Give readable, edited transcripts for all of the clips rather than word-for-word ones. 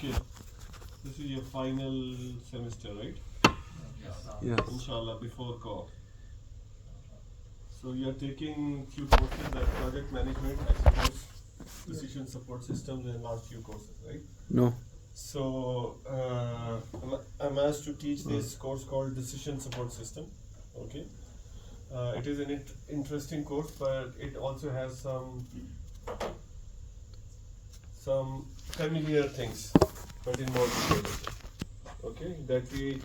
Okay, this is your final semester, right? Yes. Inshallah, before core. So you are taking few courses like project management, I suppose, decision support systems, and last few courses, right? No. So I'm asked to teach this course called decision support system. Okay, it is an interesting course, but it also has some familiar things, but in more detail. Okay, that we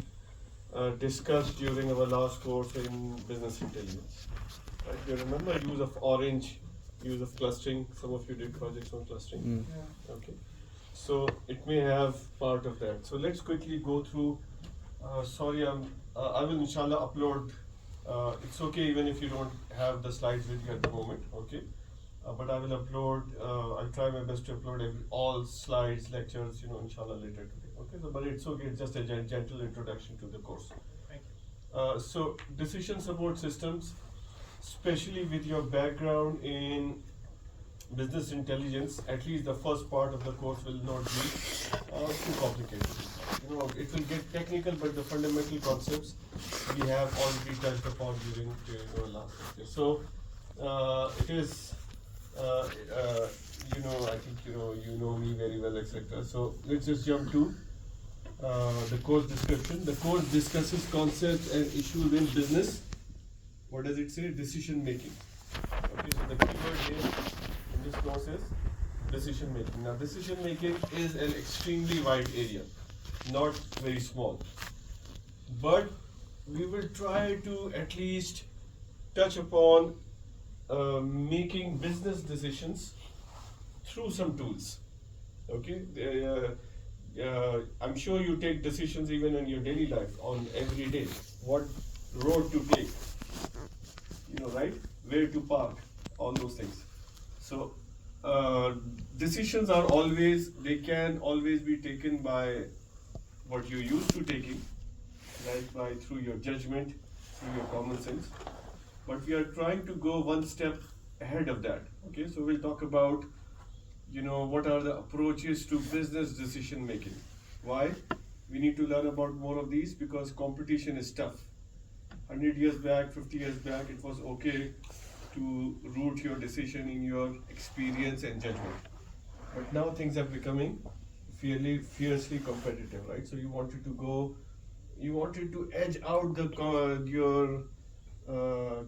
discussed during our last course in business intelligence. Right? You remember use of orange, use of clustering. Some of you did projects on clustering. Okay, so it may have part of that. So let's quickly go through. Sorry, I will inshallah upload. It's okay even if you don't have the slides with you at the moment. Okay. But I will upload. I'll try my best to upload all slides, lectures, inshallah later today. Okay, so but it's okay. It's just a gentle introduction to the course. Thank you. So decision support systems, especially with your background in business intelligence, at least the first part of the course will not be too complicated. It will get technical, but the fundamental concepts we have already touched upon during our last lecture. So it is. I think you know me very well, etc. So let's just jump to the course description. The course discusses concepts and issues in business. What does it say? Decision making. Okay, so the keyword here in this course is decision making. Now, decision making is an extremely wide area, not very small. But we will try to at least touch upon making business decisions through some tools. Okay, I'm sure you take decisions even in your daily life on every day. What road to take, right? Where to park, all those things. So decisions are they can always be taken by what you're used to taking, right? Through your judgment, through your common sense. But we are trying to go one step ahead of that. Okay, so we'll talk about, what are the approaches to business decision making. Why? We need to learn about more of these because competition is tough. 100 years back, 50 years back, it was okay to root your decision in your experience and judgment. But now things are becoming fiercely competitive, right? So you wanted to edge out your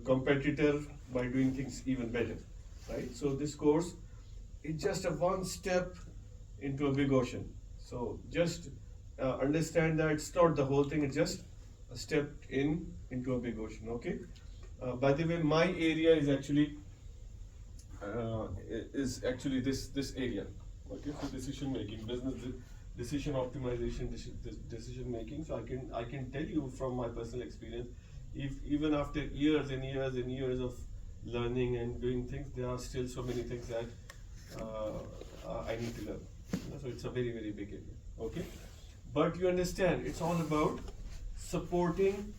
competitor by doing things even better, right? So this course is just a one step into a big ocean. So just understand that it's not the whole thing; it's just a step into a big ocean. Okay. By the way, my area is actually this area. Okay, so decision making, business decision optimization, decision making. So I can tell you from my personal experience, if even after years and years and years of learning and doing things, there are still so many things that I need to learn. So it's a very, very big area. Okay, but you understand, it's all about supporting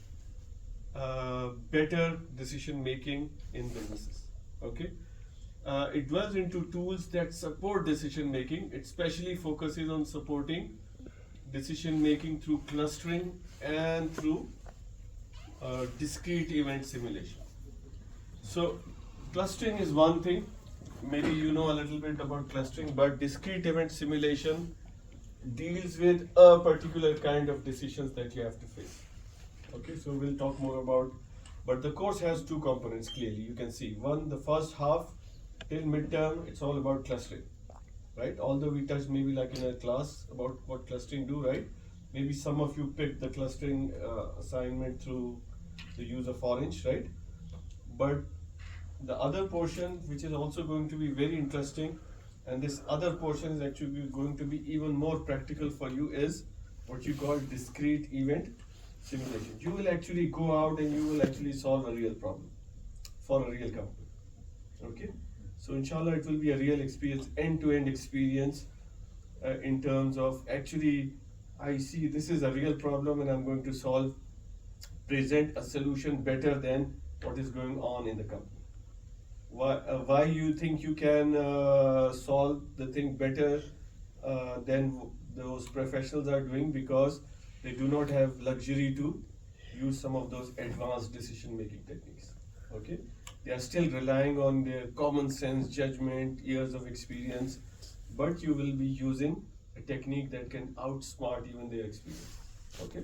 better decision making in businesses. Okay, it dwells into tools that support decision making. It specially focuses on supporting decision making through clustering and through discrete event simulation. So clustering is one thing. Maybe you know a little bit about clustering, but discrete event simulation deals with a particular kind of decisions that you have to face. Okay, so we'll talk more about, but the course has two components clearly. You can see one, the first half till midterm, it's all about clustering, right? Although we touched maybe like in a class about what clustering do, right? Maybe some of you picked the clustering assignment through the use of orange, right? But the other portion, which is also going to be very interesting, and this other portion is actually going to be even more practical for you, is what you call discrete event simulation. You will actually go out and you will actually solve a real problem for a real company. Okay, so inshallah it will be a real experience, end-to-end experience in terms of actually I see this is a real problem and I'm going to present a solution better than what is going on in the company. Why you think you can solve the thing better than those professionals are doing because they do not have luxury to use some of those advanced decision making techniques. Okay, they are still relying on their common sense, judgment, years of experience, but you will be using a technique that can outsmart even their experience. Okay,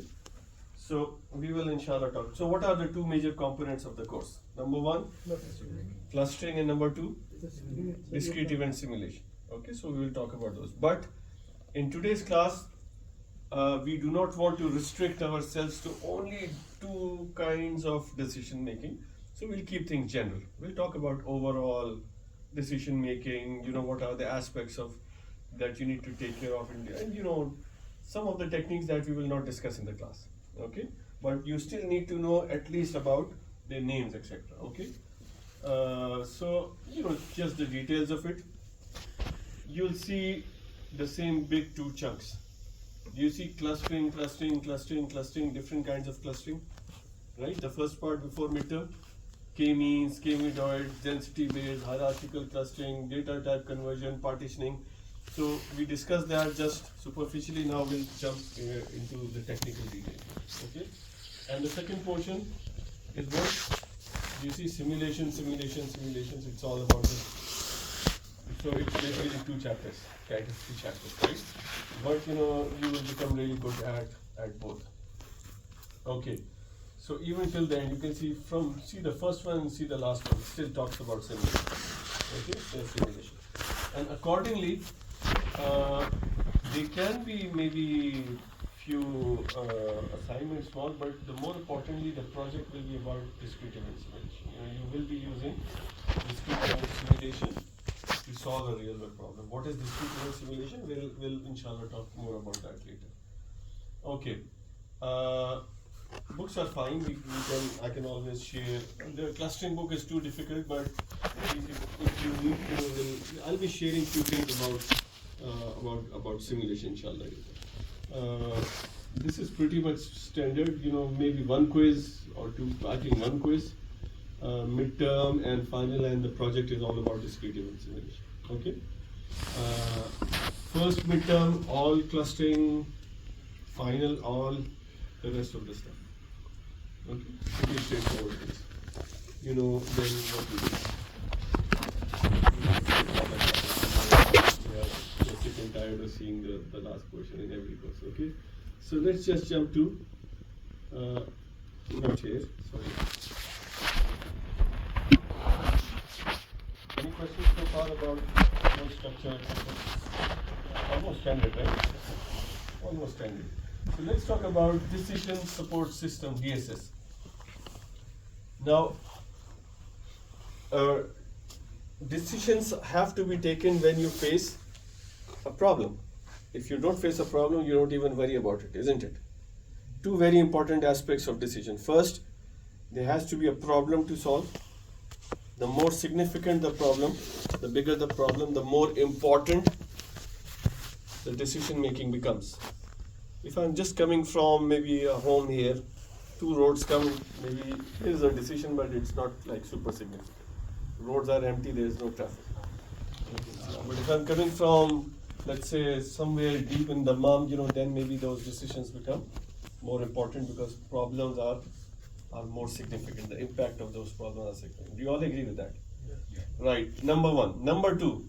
so we will inshallah talk. So what are the two major components of the course? Number one, clustering, and number two, discrete event simulation. Okay, so we will talk about those. But in today's class, we do not want to restrict ourselves to only two kinds of decision making. So we'll keep things general. We'll talk about overall decision making, what are the aspects of that you need to take care of, and some of the techniques that we will not discuss in the class. Okay, but you still need to know at least about their names, etc. Okay, so just the details of it. You'll see the same big two chunks. You see clustering, different kinds of clustering, right? The first part before midterm, k-means, k-medoid, density-based, hierarchical clustering, data type conversion, partitioning. So we discussed that just superficially. Now we'll jump into the technical detail. Okay, and the second portion is what you see: simulations. It's all about this. So it's basically two chapters, kind of three chapters, right? But you will become really good at both. Okay, so even till then, you can see the first one and see the last one. Still talks about simulation. Okay, simulation, and accordingly, there can be maybe few assignments small, but the more importantly, the project will be about discrete event simulation. You will be using discrete event simulation to solve a real world problem. What is discrete event simulation? We'll inshallah talk more about that later. Okay, books are fine. I can always share. The clustering book is too difficult, but if you need to, I'll be sharing few things about simulation inshallah later. This is pretty much standard. Maybe one quiz or two. I think one quiz. Midterm and final, and the project is all about discrete event simulation. Okay. First midterm, all clustering. Final, all the rest of the stuff. Okay. Pretty straightforward things. Then what we do. You're sick and tired of seeing the last portion in every course. Okay. So let's just jump to not here. Sorry. Any questions so far about course structure? Almost standard, right? Almost standard. So let's talk about decision support system, DSS. Now, decisions have to be taken when you face a problem. If you don't face a problem, you don't even worry about it, isn't it? Two very important aspects of decision. First, there has to be a problem to solve. The more significant the problem, the bigger the problem, the more important the decision making becomes. If I'm just coming from maybe a home here, two roads come, maybe here's a decision, but it's not like super significant. Roads are empty, there is no traffic. But if I'm coming from, let's say, somewhere deep in the then maybe those decisions become more important because problems are more significant. The impact of those problems are significant. Do you all agree with that? Yeah. Right. Number one. Number two,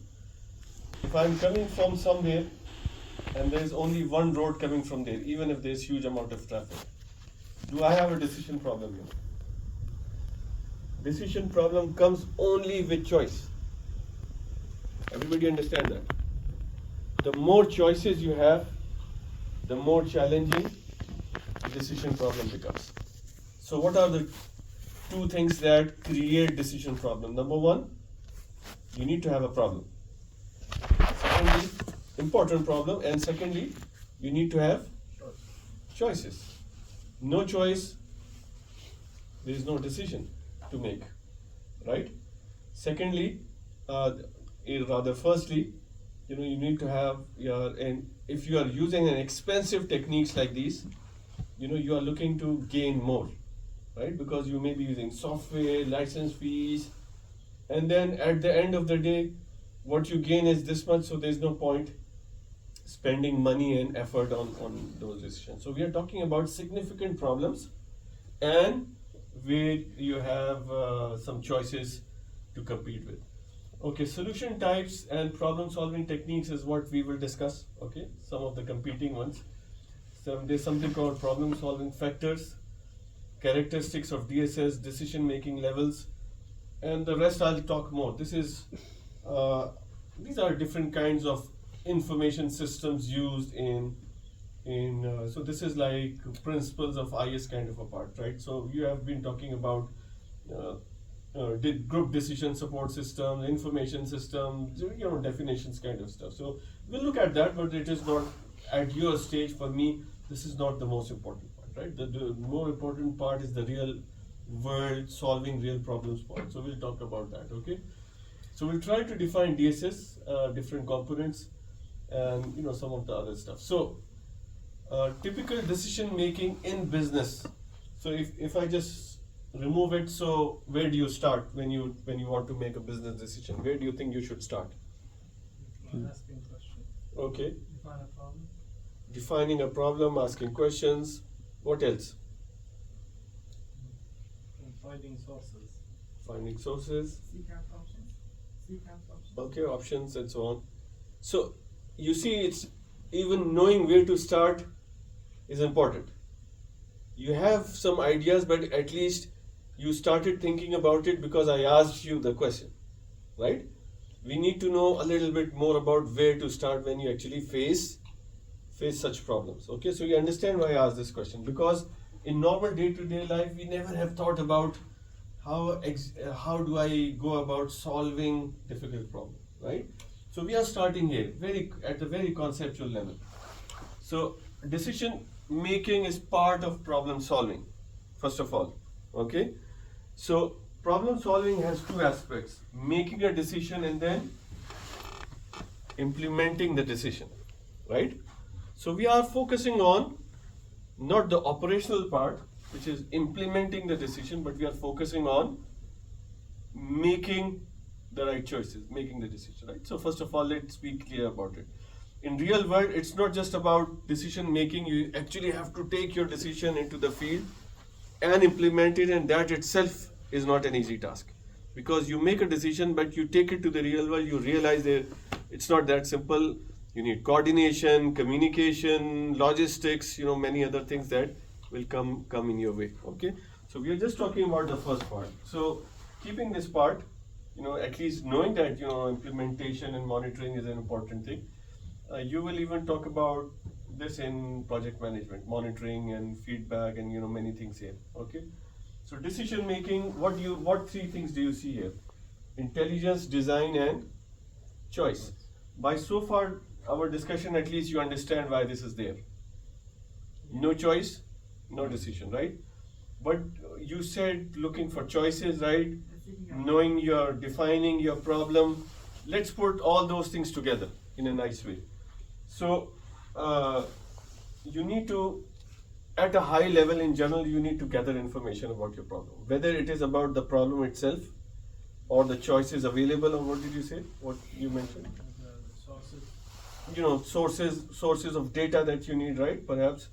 if I'm coming from somewhere and there is only one road coming from there, even if there's huge amount of traffic, do I have a decision problem here? Decision problem comes only with choice. Everybody understand that? The more choices you have, the more challenging the decision problem becomes. So what are the two things that create decision problem? Number one, you need to have a problem. Secondly, important problem. And secondly, you need to have choices. No choice, there is no decision to make, right? Secondly, firstly, you need to have and if you are using an expensive techniques like these, you are looking to gain more, right? Because you may be using software, license fees, and then at the end of the day, what you gain is this much, so there's no point spending money and effort on those decisions. So we are talking about significant problems and where you have some choices to compete with. Okay, solution types and problem solving techniques is what we will discuss. Okay, some of the competing ones. So there's something called problem solving factors, characteristics of DSS, decision making levels, and the rest I'll talk more. These are different kinds of information systems used in so this is like principles of IS kind of a part, right? So you have been talking about group decision support system, information system, definitions kind of stuff. So we'll look at that, but it is not at your stage. For me, this is not the most important part, right? The more important part is the real world solving real problems part. So we'll talk about that, okay? So we'll try to define DSS, different components, and some of the other stuff. So typical decision making in business. So if I just remove it, so where do you start when you want to make a business decision? Where do you think you should start? Asking questions. Okay. Define a problem. Defining a problem, asking questions. What else? And finding sources. Finding sources. Seek out options. Seek out options. Okay, options and so on. So you see, it's even knowing where to start is important. You have some ideas, but at least you started thinking about it because I asked you the question, right? We need to know a little bit more about where to start when you actually face such problems. Okay, so you understand why I asked this question, because in normal day-to-day life we never have thought about how do I go about solving difficult problems, right? So we are starting here at a very conceptual level. So decision making is part of problem solving, first of all. Okay, so problem solving has two aspects: making a decision and then implementing the decision, right? So we are focusing on not the operational part, which is implementing the decision, but we are focusing on making the right choices, making the decision, right? So first of all, let's be clear about it. In real world, it's not just about decision making. You actually have to take your decision into the field and implement it, and that itself is not an easy task, because you make a decision but you take it to the real world, you realize that it's not that simple. You need coordination, communication, logistics, many other things that will come in your way. Okay, so we are just talking about the first part. So keeping this part, at least knowing that implementation and monitoring is an important thing. You will even talk about this in project management, monitoring and feedback, and many things here. Okay, so decision making. What three things do you see here? Intelligence, design, and choice. By so far our discussion, at least you understand why this is there. No choice, no decision, right? But you said looking for choices, right? Knowing you're defining your problem. Let's put all those things together in a nice way. So you need to, at a high level in general, you need to gather information about your problem, whether it is about the problem itself or the choices available, or what did you say? What you mentioned? Sources. Sources of data that you need, right? Perhaps.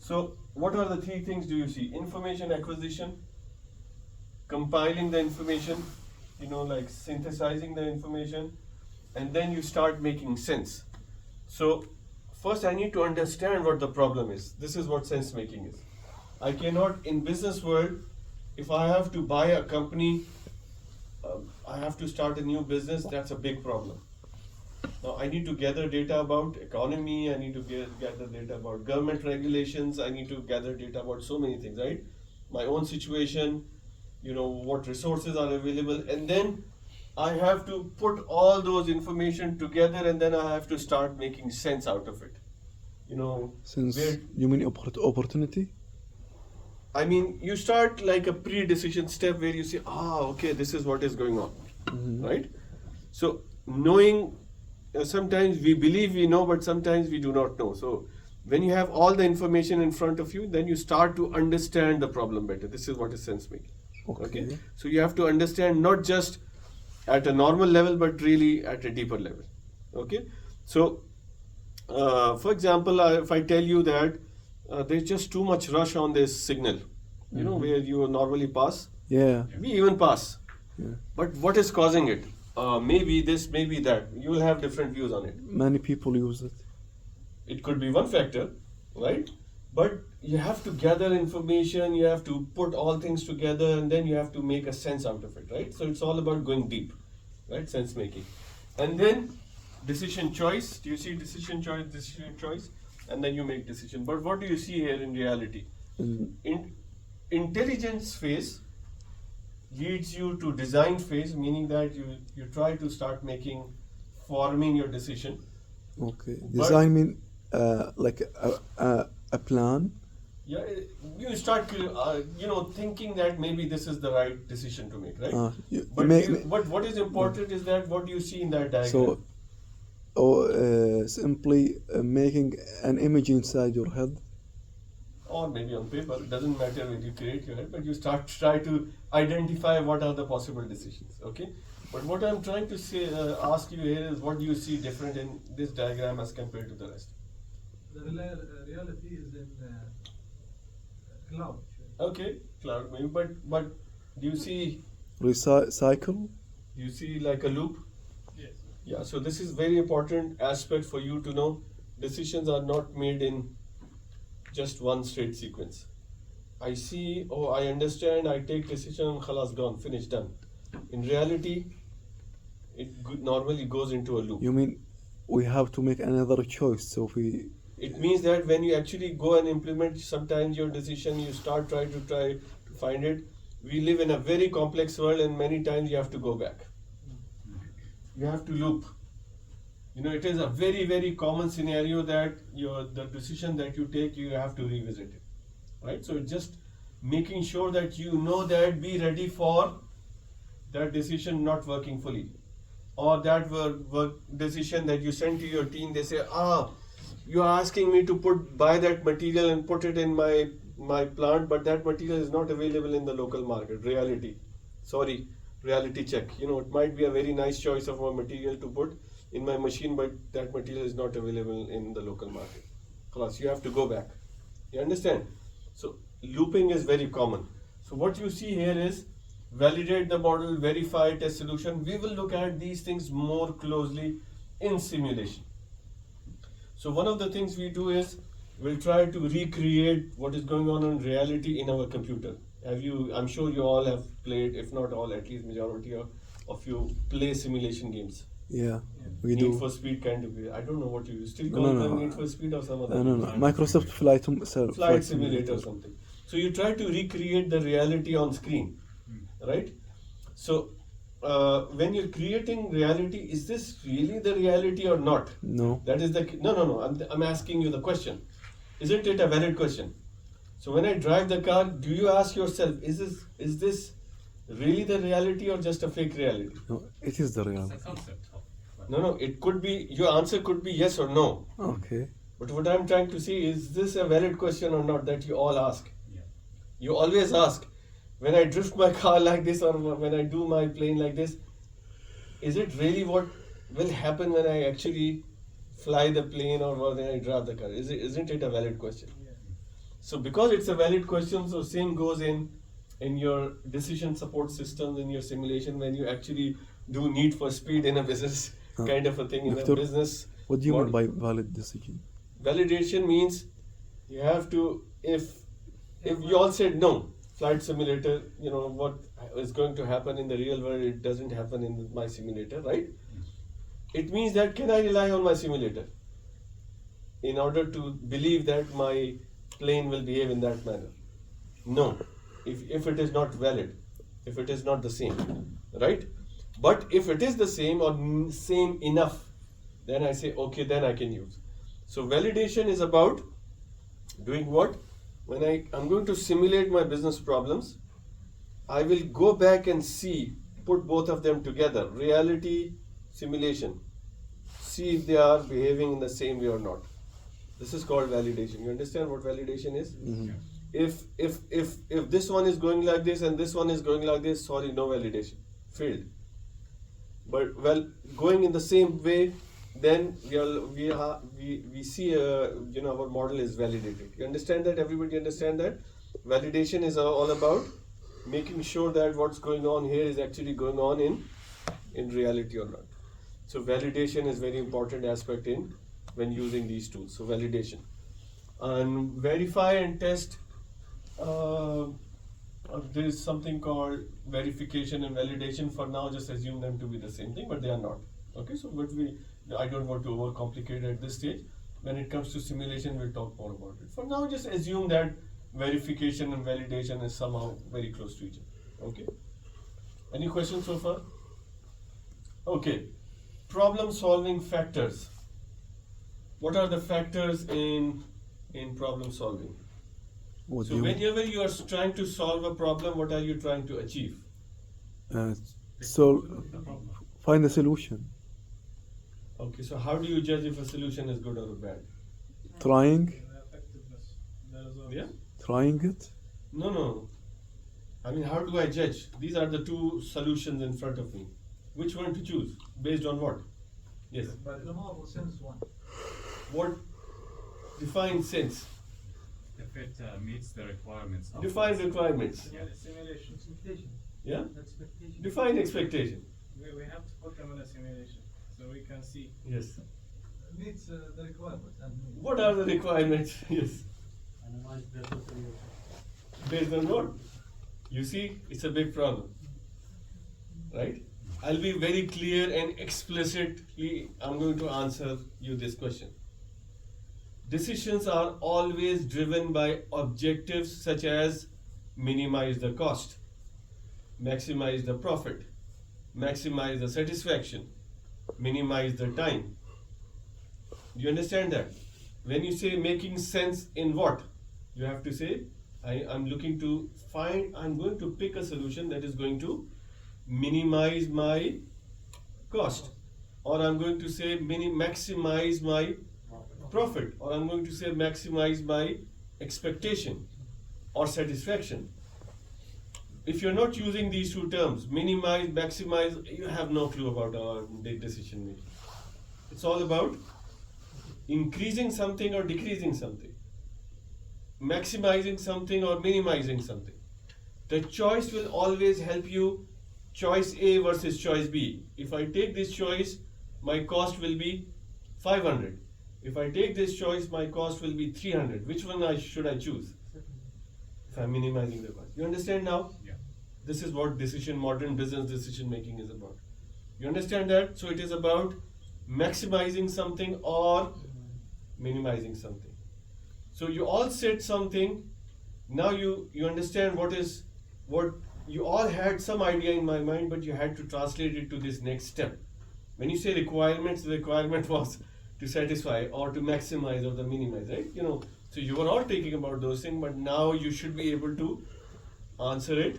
So what are the three things do you see? Information acquisition, compiling the information, like synthesizing the information, and then you start making sense. So first I need to understand what the problem is. This is what sense making is. I cannot, in business world, if I have to buy a company, I have to start a new business, that's a big problem. Now I need to gather data about economy, I need to gather data about government regulations, I need to gather data about so many things, right? My own situation, what resources are available, and then I have to put all those information together, and then I have to start making sense out of it. Since you mean opportunity? I mean, you start like a pre-decision step where you say, okay, this is what is going on, right? So knowing, sometimes we believe we know, but sometimes we do not know. So when you have all the information in front of you, then you start to understand the problem better. This is what is sense making. Okay. So you have to understand not just at a normal level, but really at a deeper level. Okay. So For example, if I tell you that there's just too much rush on this signal, you know, where you normally pass, Yeah. we even pass. Yeah. But what is causing it? Maybe this, maybe that. You will have different views on it. Many people use it. It could be one factor, right? But you have to gather information, you have to put all things together, and then you have to make a sense out of it, right? So it's all about going deep, right? Sense making. And then decision choice. Do you see decision choice? And then you make decision. But what do you see here in reality? Mm. Intelligence phase leads you to design phase, meaning that you try to start forming your decision. Okay. But- Design mean like a plan. Yeah, you start, thinking that maybe this is the right decision to make, right? But what is important is that what you see in that diagram. So, or simply making an image inside your head. Or maybe on paper, it doesn't matter when you create your head, but you try to identify what are the possible decisions, okay? But what I'm trying to say, ask you here is what do you see different in this diagram as compared to the rest? The reality is in cloud. Okay, cloud maybe, but do you see Cycle. like a loop? Yes. Yeah, so this is very important aspect for you to know. Decisions are not made in just one straight sequence. I see, oh, I understand, I take decision, khalas, gone, finished, done. In reality, it normally goes into a loop. You mean we have to make another choice? So we. It means that when you actually go and implement sometimes your decision, you try to find it. We live in a very complex world, and many times you have to go back. You have to loop. You know, it is a very, very common scenario that the decision that you take, you have to revisit it, right? So it's just making sure that you know that, be ready for that decision not working fully, or that work decision that you send to your team. They say, you are asking me to buy that material and put it in my plant, but that material is not available in the local market. Reality check. You know, it might be a very nice choice of a material to put in my machine, but that material is not available in the local market. Plus, you have to go back. You understand? So looping is very common. So what you see here is validate the model, verify, test solution. We will look at these things more closely in simulation. So one of the things we do is we'll try to recreate what is going on in reality in our computer. I'm sure you all have played, if not all, at least majority of you play simulation games. Yeah, we Need do. for Speed kind of. I don't know what you still No, call no, them no. Need for Speed or some other. No. Microsoft Flight Simulator or something. So you try to recreate the reality on screen, right? So when you're creating reality, is this really the reality or not? No. That is no. I'm asking you the question. Isn't it a valid question? So when I drive the car, do you ask yourself, is this really the reality or just a fake reality? No, it is the reality. No. It could be, your answer could be yes or no. Okay. But what I'm trying to see is this a valid question or not that you all ask? Yeah. You always ask, when I drift my car like this or when I do my plane like this, is it really what will happen when I actually fly the plane or when I drive the car? Isn't it a valid question? Yeah. So because it's a valid question, so same goes in your decision support systems, in your simulation, when you actually do Need for Speed in a business kind of a thing in a Victor, business. What do you mean model. by valid decision? Validation means you have to, if you all said no, flight simulator, you know, what is going to happen in the real world, it doesn't happen in my simulator, right? It means that can I rely on my simulator in order to believe that my plane will behave in that manner? No, if it is not valid, if it is not the same, right? But if it is the same or same enough, then I say, okay, then I can use. So validation is about doing what? When I'm going to simulate my business problems, I will go back and put both of them together, reality, simulation, see if they are behaving in the same way or not. This is called validation. You understand what validation is? Mm-hmm. If this one is going like this and this one is going like this, sorry, no validation, failed. But going in the same way, then we see our model is validated. You understand that? Everybody understand that? Validation is all about making sure that what's going on here is actually going on in reality or not. So validation is very important aspect in when using these tools. So validation and verify and test. There is something called verification and validation. For now, just assume them to be the same thing, but they are not. Okay, so I don't want to overcomplicate at this stage. When it comes to simulation, we'll talk more about it. For now, just assume that verification and validation is somehow very close to each other. Okay. Any questions so far? Okay. Problem solving factors. What are the factors in problem solving? What So do you whenever you are trying to solve a problem, what are you trying to achieve? so find a solution? Okay, so how do you judge if a solution is good or bad? Trying, The effectiveness, the results. Yeah? trying it. No. I mean, how do I judge? These are the two solutions in front of me. Which one to choose? Based on what? Yes. But the model sense one. What defines sense? If it meets the requirements. of Define the- requirements. Yeah, simulation. Expectation. Yeah? Expectation. Define expectation. We have to put them in a simulation so we can see. Yes. Meets the requirements and meets. What are the requirements? Yes. Analyze better solution. Based on what? You see, it's a big problem. Right? I'll be very clear and explicitly, I'm going to answer you this question. Decisions are always driven by objectives such as minimize the cost, maximize the profit, maximize the satisfaction, minimize the time. Do you understand that? When you say making sense in what? You have to say, I'm looking to I'm going to pick a solution that is going to minimize my cost, or I'm going to say maximize my profit, or I'm going to say maximize my expectation or satisfaction. If you're not using these two terms, minimize, maximize, you have no clue about our decision making. It's all about increasing something or decreasing something, maximizing something or minimizing something. The choice will always help you. Choice A versus choice B. If I take this choice, my cost will be 500. If I take this choice, my cost will be 300. Which one should I choose? If I'm minimizing the cost. You understand now? Yeah. This is what modern business decision making is about. You understand that? So it is about maximizing something or minimizing something. So you all said something. Now you understand what you all had some idea in my mind, but you had to translate it to this next step. When you say requirements, the requirement was to satisfy or to maximize or to minimize, right? So you were all thinking about those things, but now you should be able to answer it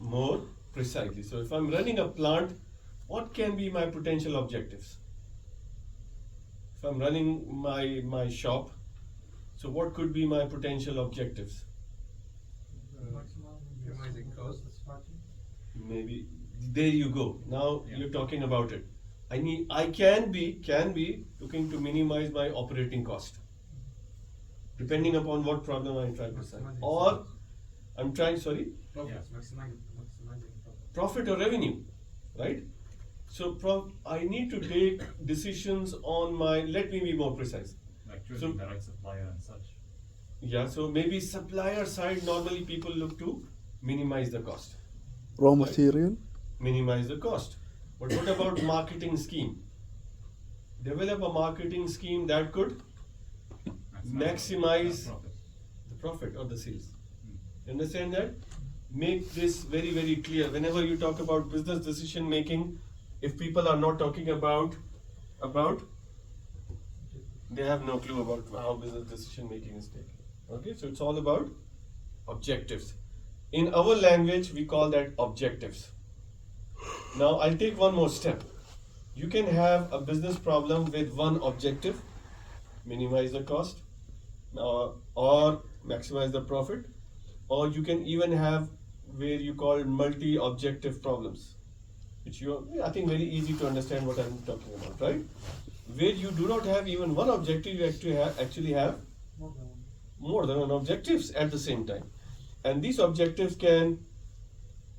more precisely. So if I'm running a plant, what can be my potential objectives? If I'm running my shop, so what could be my potential objectives? Minimizing cost. Maybe there you go. Now Yeah. you're talking about it. I can be looking to minimize my operating cost, depending upon what problem I'm trying to solve. Or I'm trying, sorry, Maximizing profit or revenue, right? So I need to take decisions on let me be more precise. Like choosing So- the right supplier and such. Yeah, so maybe supplier side, normally people look to minimize the cost. Raw material. Minimize the cost. But what about marketing scheme? Develop a marketing scheme that could maximize profit. the profit or the sales. Mm. You understand that? Make this very, very clear. Whenever you talk about business decision making, if people are not talking about, they have no clue about how business decision making is taken. Okay, so it's all about objectives. In our language, we call that objectives. Now, I'll take one more step. You can have a business problem with one objective, minimize the cost, or maximize the profit, or you can even have where you call multi-objective problems. which I think very easy to understand what I'm talking about, right? Where you do not have even one objective, you actually have more than one objectives at the same time. And these objectives can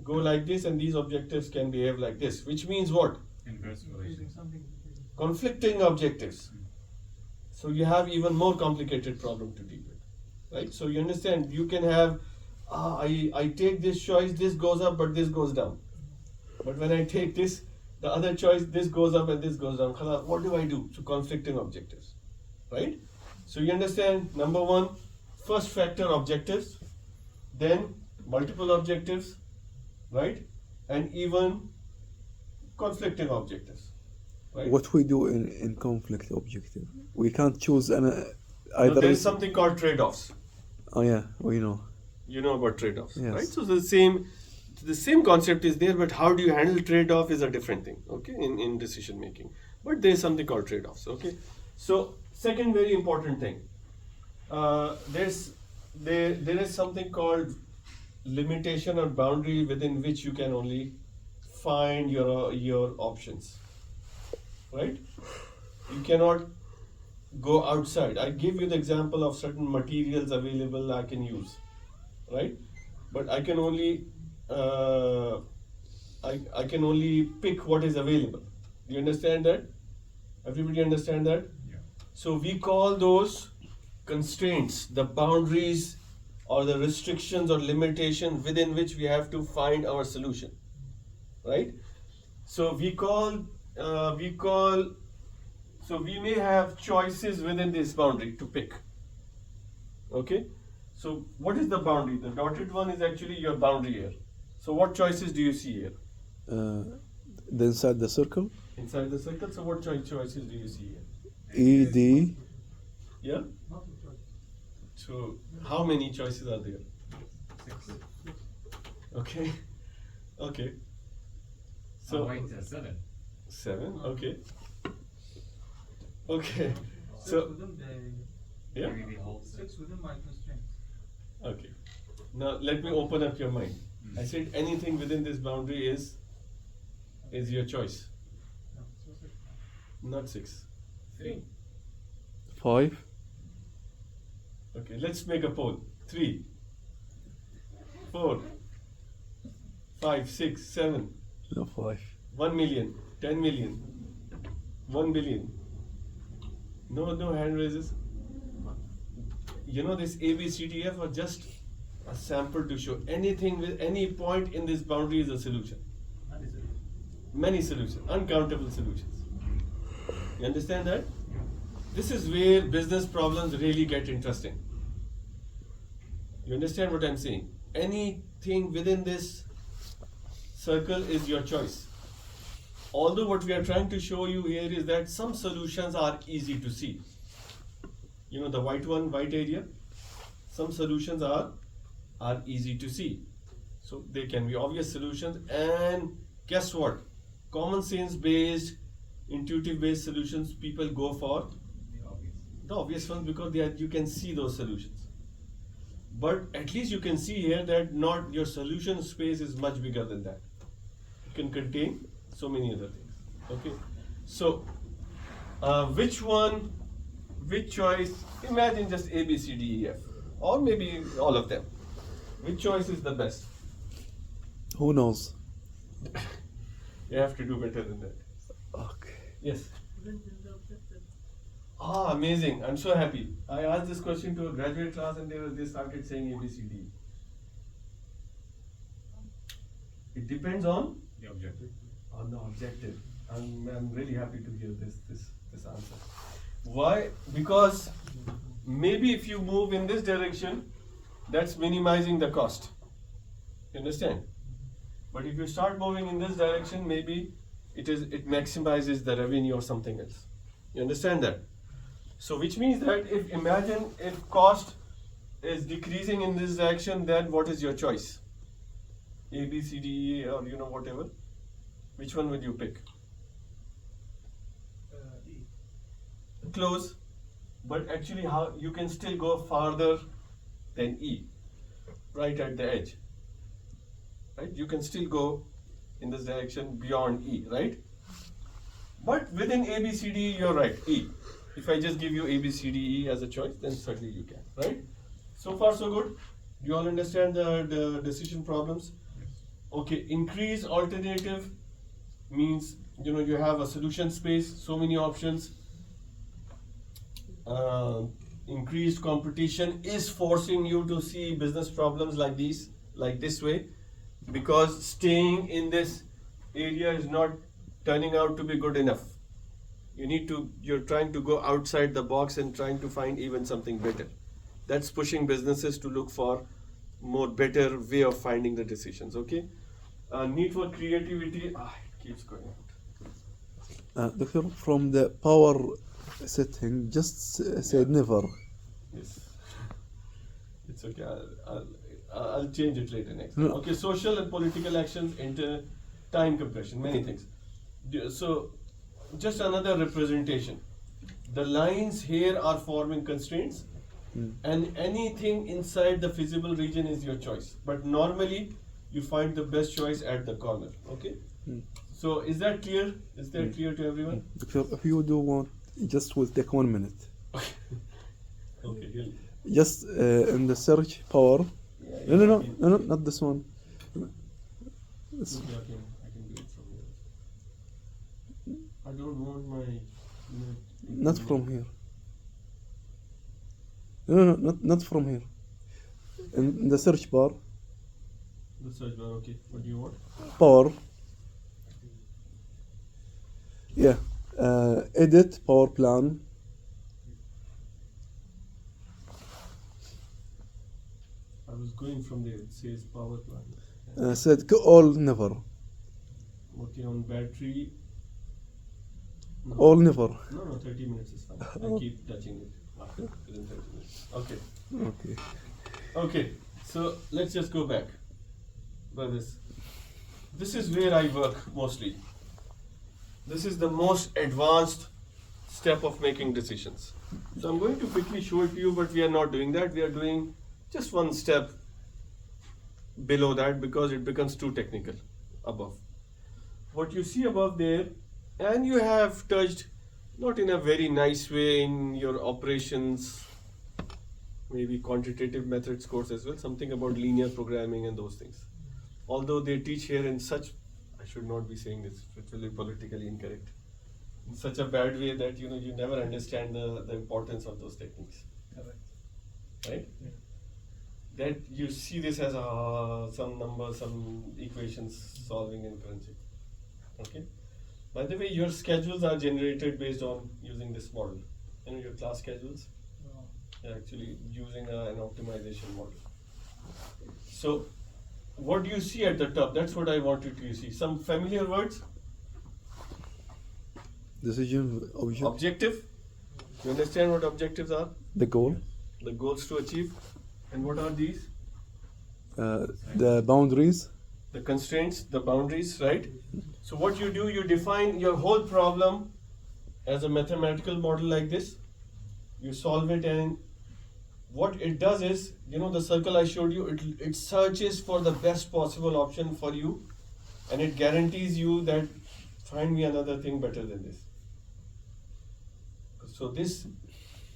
go like this, and these objectives can behave like this, which means what? Inverse relations. Conflicting objectives. So you have even more complicated problem to deal with, right? So you understand, you can have, I take this choice, this goes up, but this goes down. But when I take this, the other choice, this goes up and this goes down. Khalas, what do I do? So conflicting objectives, right? So you understand, number one, first factor objectives, then multiple objectives, right? And even conflicting objectives, right? What we do in conflict objective? We can't choose So either. there is something called trade-offs. Oh yeah, we know. You know about trade-offs, Yes. right? So the same concept is there, but how do you handle trade-off is a different thing, okay, in decision making. But there is something called trade-offs, okay? So second very important thing, there is something called limitation or boundary within which you can only find your options, right? You cannot go outside. I give you the example of certain materials available I can use, right? But I can only I can only pick what is available. Do you understand that? Everybody understand that? Yeah. So we call those constraints, the boundaries or the restrictions or limitation within which we have to find our solution, right? So we may have choices within this boundary to pick. Okay? So what is the boundary? The dotted one is actually your boundary here. So what choices do you see here? The inside the circle, Inside the circle, so what choices do you see here? E, D. Yeah? So how many choices are there? 6. Okay. Okay. So So wait, 7. 7, okay. Okay. So yeah? Maybe the whole 6. within my constraints. Okay. Now let me open up your mind. I said anything within this boundary is your choice. Not 6. 3. 5. Okay, let's make a poll. 3, 4, 5, 6, 7, No, 5. 1 million, 10 million, 1 billion. No hand raises. You know, this ABCDF are just a sample to show anything with any point in this boundary is a solution. Many solutions, uncountable solutions. You understand that? This is where business problems really get interesting. You understand what I'm saying? Anything within this circle is your choice. Although what we are trying to show you here is that some solutions are easy to see. You know the white area? Some solutions are easy to see. So they can be obvious solutions, and guess what? Common sense based, intuitive based solutions people go for the obvious ones because you can see those solutions. But at least you can see here that not your solution space is much bigger than that. It can contain so many other things. Okay, so which choice? Imagine just A, B, C, D, E, F, or maybe all of them. Which choice is the best? Who knows? You have to do better than that. Okay. Yes. Amazing! I'm so happy. I asked this question to a graduate class, and they started saying A, B, C, D. It depends on The objective. the objective. I'm really happy to hear this answer. Why? Because maybe if you move in this direction, that's minimizing the cost. You understand? But if you start moving in this direction, maybe it maximizes the revenue or something else. You understand that? So which means that if cost is decreasing in this direction, then what is your choice? A, B, C, D, E, or whatever. Which one would you pick? E. Close, but actually how you can still go farther than E, right at the edge. Right? You can still go in this direction beyond E, right? But within A, B, C, D, you're right, E. If I just give you A, B, C, D, E as a choice, then certainly you can, right? So far so good. Do you all understand the decision problems? Okay, increase alternative means, you know, you have a solution space, so many options. Increased competition is forcing you to see business problems like these, like this way, because staying in this area is not turning out to be good enough. You're trying to go outside the box and trying to find even something better. That's pushing businesses to look for more better way of finding the decisions, okay? Need for creativity, it keeps going out. Doctor, from the power setting, just said never. Yes. It's okay. I'll change it later next. No. Okay, social and political actions, time compression, many things. So, just another representation. The lines here are forming constraints, and anything inside the feasible region is your choice. But normally, you find the best choice at the corner. Okay. So, is that clear? Is that clear to everyone? Doctor, if you do want, just will take 1 minute. Okay. Really. Just in the search power. Yeah, No, not this one. This- Okay, I can do it from here. I don't want my. Not from here. No, not from here. In the search bar, The search bar. Okay. What do you want? power. Yeah. Edit power plan. I was going from there. It says power plant. Said all never. Okay, on battery. No. All never. No, 30 minutes is fine. I keep touching it after within 30 minutes. Okay. Okay. Okay. So let's just go back. Brothers, this is where I work mostly. This is the most advanced step of making decisions. So I'm going to quickly show it to you, but we are not doing that. We are doing just one step below that because it becomes too technical above. What you see above there, and you have touched, not in a very nice way in your operations, maybe quantitative methods course as well, something about linear programming and those things. Although they teach here in such, I should not be saying this, it will be politically incorrect, in such a bad way that you never understand the importance of those techniques, Correct. right? Yeah. That you see this as some number, some equations solving and crunching. Okay. By the way, your schedules are generated based on using this model. Your class schedules Wow. are actually using an optimization model. So, what do you see at the top? That's what I wanted to see. Some familiar words. Decision object. Objective. You understand what objectives are? The goal. The goals to achieve. And what are these? The boundaries. The constraints, the boundaries, right? So what you do, you define your whole problem as a mathematical model like this. You solve it, and what it does is, the circle I showed you, it searches for the best possible option for you, and it guarantees you that find me another thing better than this. So this,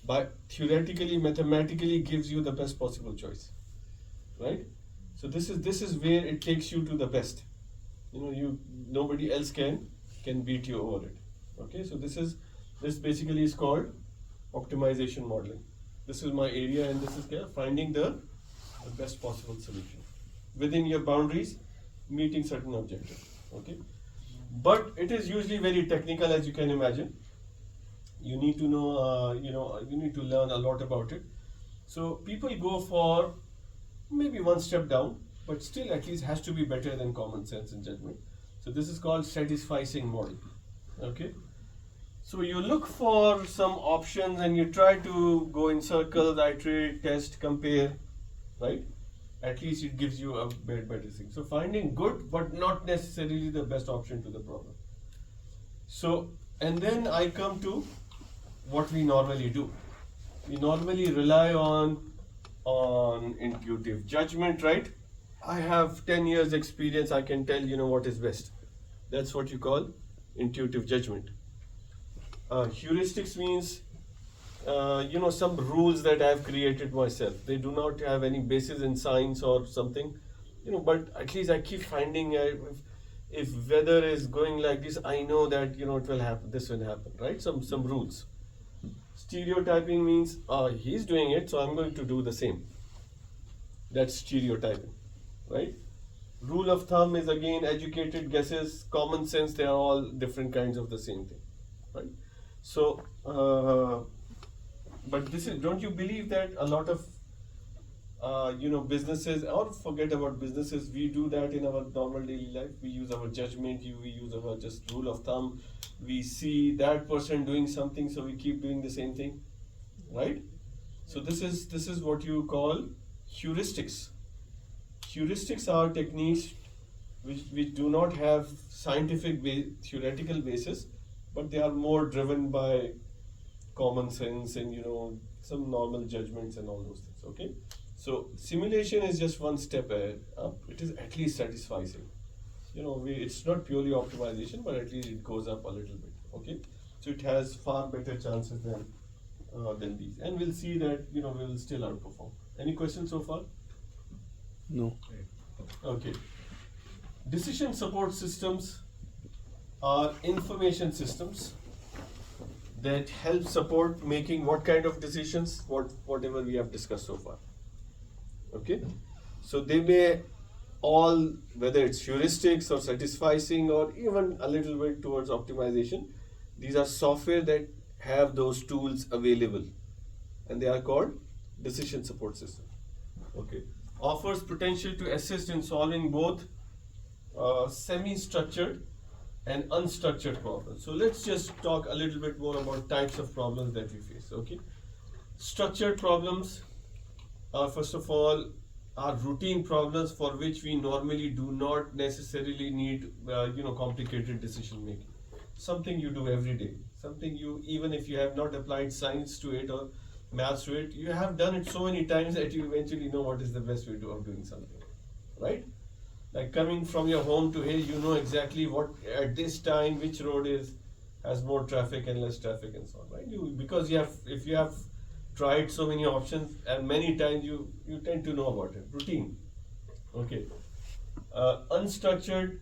by theoretically, mathematically gives you the best possible choice, right? So this is where it takes you to the best. Nobody else can beat you over it. Okay, so this basically is called optimization modeling. This is my area, and this is finding the best possible solution within your boundaries, meeting certain objectives. Okay, but it is usually very technical, as you can imagine. You need to know, you need to learn a lot about it. So people go for maybe one step down, but still at least has to be better than common sense and judgment. So this is called satisficing model. Okay. So you look for some options and you try to go in circles, iterate, test, compare, right? At least it gives you a better thing. So finding good, but not necessarily the best option to the problem. So, and then I come to what we normally do. We normally rely on intuitive judgment, right? I have 10 years experience, I can tell what is best. That's what you call intuitive judgment. Heuristics means some rules that I've created myself. They do not have any basis in science or something, but at least I keep finding if weather is going like this, I know that it will happen. This will happen, right? Some rules. Stereotyping means he's doing it, so I'm going to do the same. That's stereotyping, right? Rule of thumb is again educated guesses, common sense. They are all different kinds of the same thing, right? So, but this is. Don't you believe that a lot of businesses, or forget about businesses, we do that in our normal daily life. We use our judgment, we use our just rule of thumb. We see that person doing something, so we keep doing the same thing, right? So this is what you call heuristics. Heuristics are techniques which do not have scientific theoretical basis, but they are more driven by common sense and some normal judgments and all those things. Okay, so simulation is just one step up. It is at least satisfying. It's not purely optimization, but at least it goes up a little bit. Okay, so it has far better chances than these, and we'll see that we will still outperform. Any questions so far? No. Okay. Decision support systems are information systems that help support making what kind of decisions, whatever we have discussed so far. Okay? So they may all, whether it's heuristics or satisficing or even a little bit towards optimization, these are software that have those tools available, and they are called decision support system. Okay. Offers potential to assist in solving both semi-structured and unstructured problems. So let's just talk a little bit more about types of problems that we face. Okay, structured problems are, first of all, are routine problems for which we normally do not necessarily need complicated decision making. Something you do every day, something even if you have not applied science to it or maths to it, you have done it so many times that you eventually know what is the best way of doing something, right? Like coming from your home to here, you know exactly what at this time which road has more traffic and less traffic and so on, right? Because if you have tried so many options and many times, you tend to know about it. Routine. Okay. Unstructured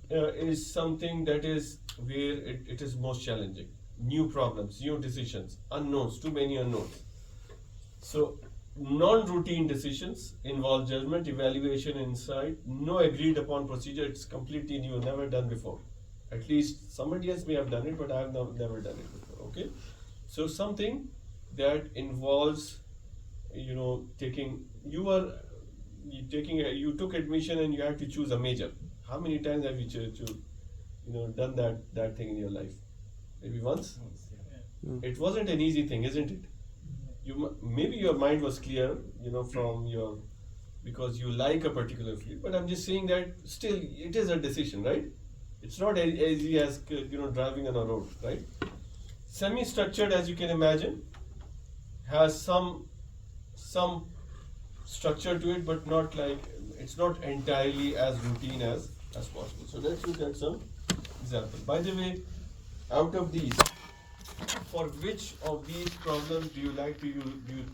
is something that is where it is most challenging. New problems, new decisions, unknowns, too many unknowns. So non-routine decisions involve judgment, evaluation, insight, no agreed upon procedure. It's completely new, never done before. At least somebody else may have done it, but I have never done it before. Okay, so something that involves, you took admission and you had to choose a major. How many times have you done that thing in your life? Maybe once. It wasn't an easy thing, isn't it? Maybe your mind was clear, from because you like a particular field. But I'm just saying that still it is a decision, right? It's not as easy as driving on a road, right? Semi-structured, as you can imagine, has some structure to it, but not like it's not entirely as routine as possible. So let's look at some examples. By the way, out of these, for which of these problems do you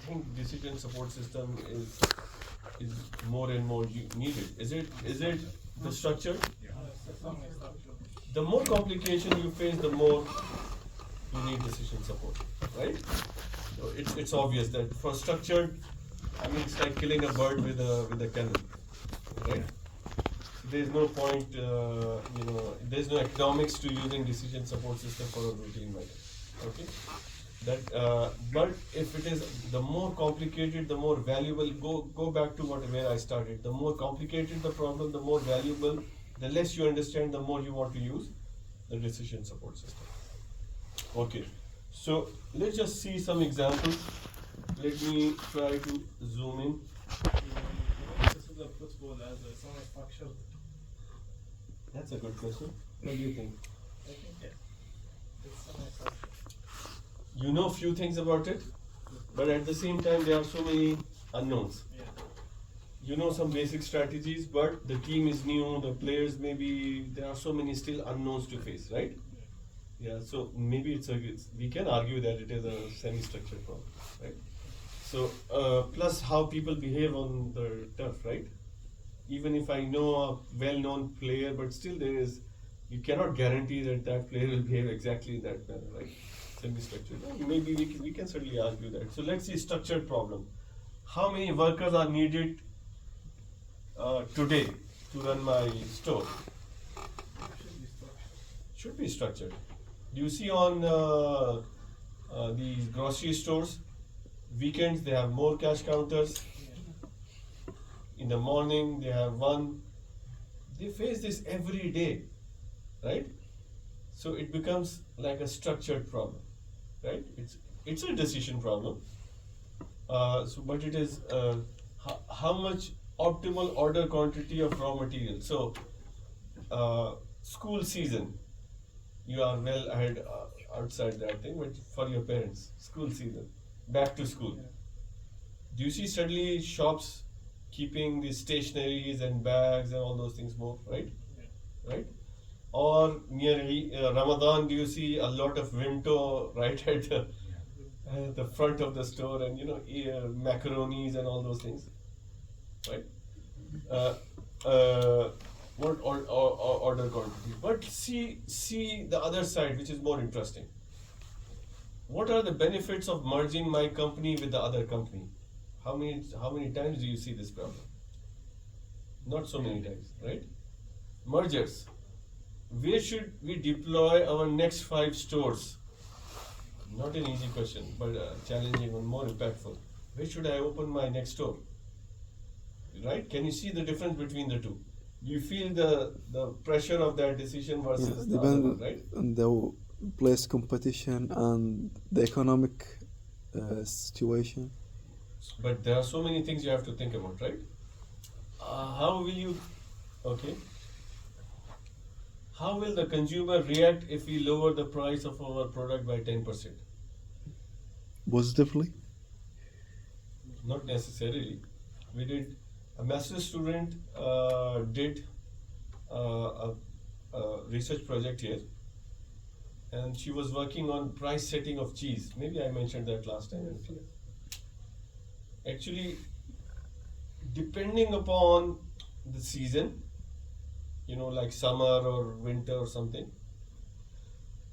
think decision support system is more and more needed? Is it the structure? The more complication you face, the more you need decision support, right? So it's obvious that for structured, it's like killing a bird with a cannon, right? There's no point, there's no economics to using decision support system for a routine matter. Okay, but if it is the more complicated, the more valuable. Go back to where I started. The more complicated the problem, the more valuable. The less you understand, the more you want to use the decision support system. Okay, so let's just see some examples. Let me try to zoom in. This is a football as a semi-structured. That's a good question. What do you think? I think yeah. It's semi-structured. You know few things about it, but at the same time there are so many unknowns. Yeah. you know some basic strategies, but the team is new, the players maybe there are so many still unknowns to face, right? Yeah, so maybe we can argue that it is a semi-structured problem, right? So plus how people behave on the turf, right? Even if I know a well-known player, but still you cannot guarantee that that player will behave exactly in that manner, right? Semi-structured. Well, maybe we can certainly argue that. So let's see structured problem. How many workers are needed today to run my store? Should be structured. Should be structured. Do you see on these grocery stores, weekends they have more cash counters. In the morning they have one. They face this every day, right? So it becomes like a structured problem, right? It's a decision problem. But it is how much optimal order quantity of raw material. So school season, you are well ahead outside that thing, but for your parents, school season, back to school. Yeah. Do you see suddenly shops keeping the stationaries and bags and all those things more, right? Yeah. Right? Or near Ramadan, do you see a lot of Vimto right at the front of the store, and macaronis and all those things, right? What order quantity? But see the other side, which is more interesting. What are the benefits of merging my company with the other company? How many times do you see this problem? Not so many times, right? Mergers. Where should we deploy our next 5 stores? Not an easy question, but challenging and more impactful. Where should I open my next store? Right? Can you see the difference between the two? Do you feel the pressure of that decision versus the other one, Depends right? on the place competition and the economic situation. But there are so many things you have to think about, right? How will you, okay? How will the consumer react if we lower the price of our product by 10%? Positively, Not necessarily. We did, a master's student did a research project here, and she was working on price setting of cheese. Maybe I mentioned that last time. Actually, depending upon the season, like summer or winter or something,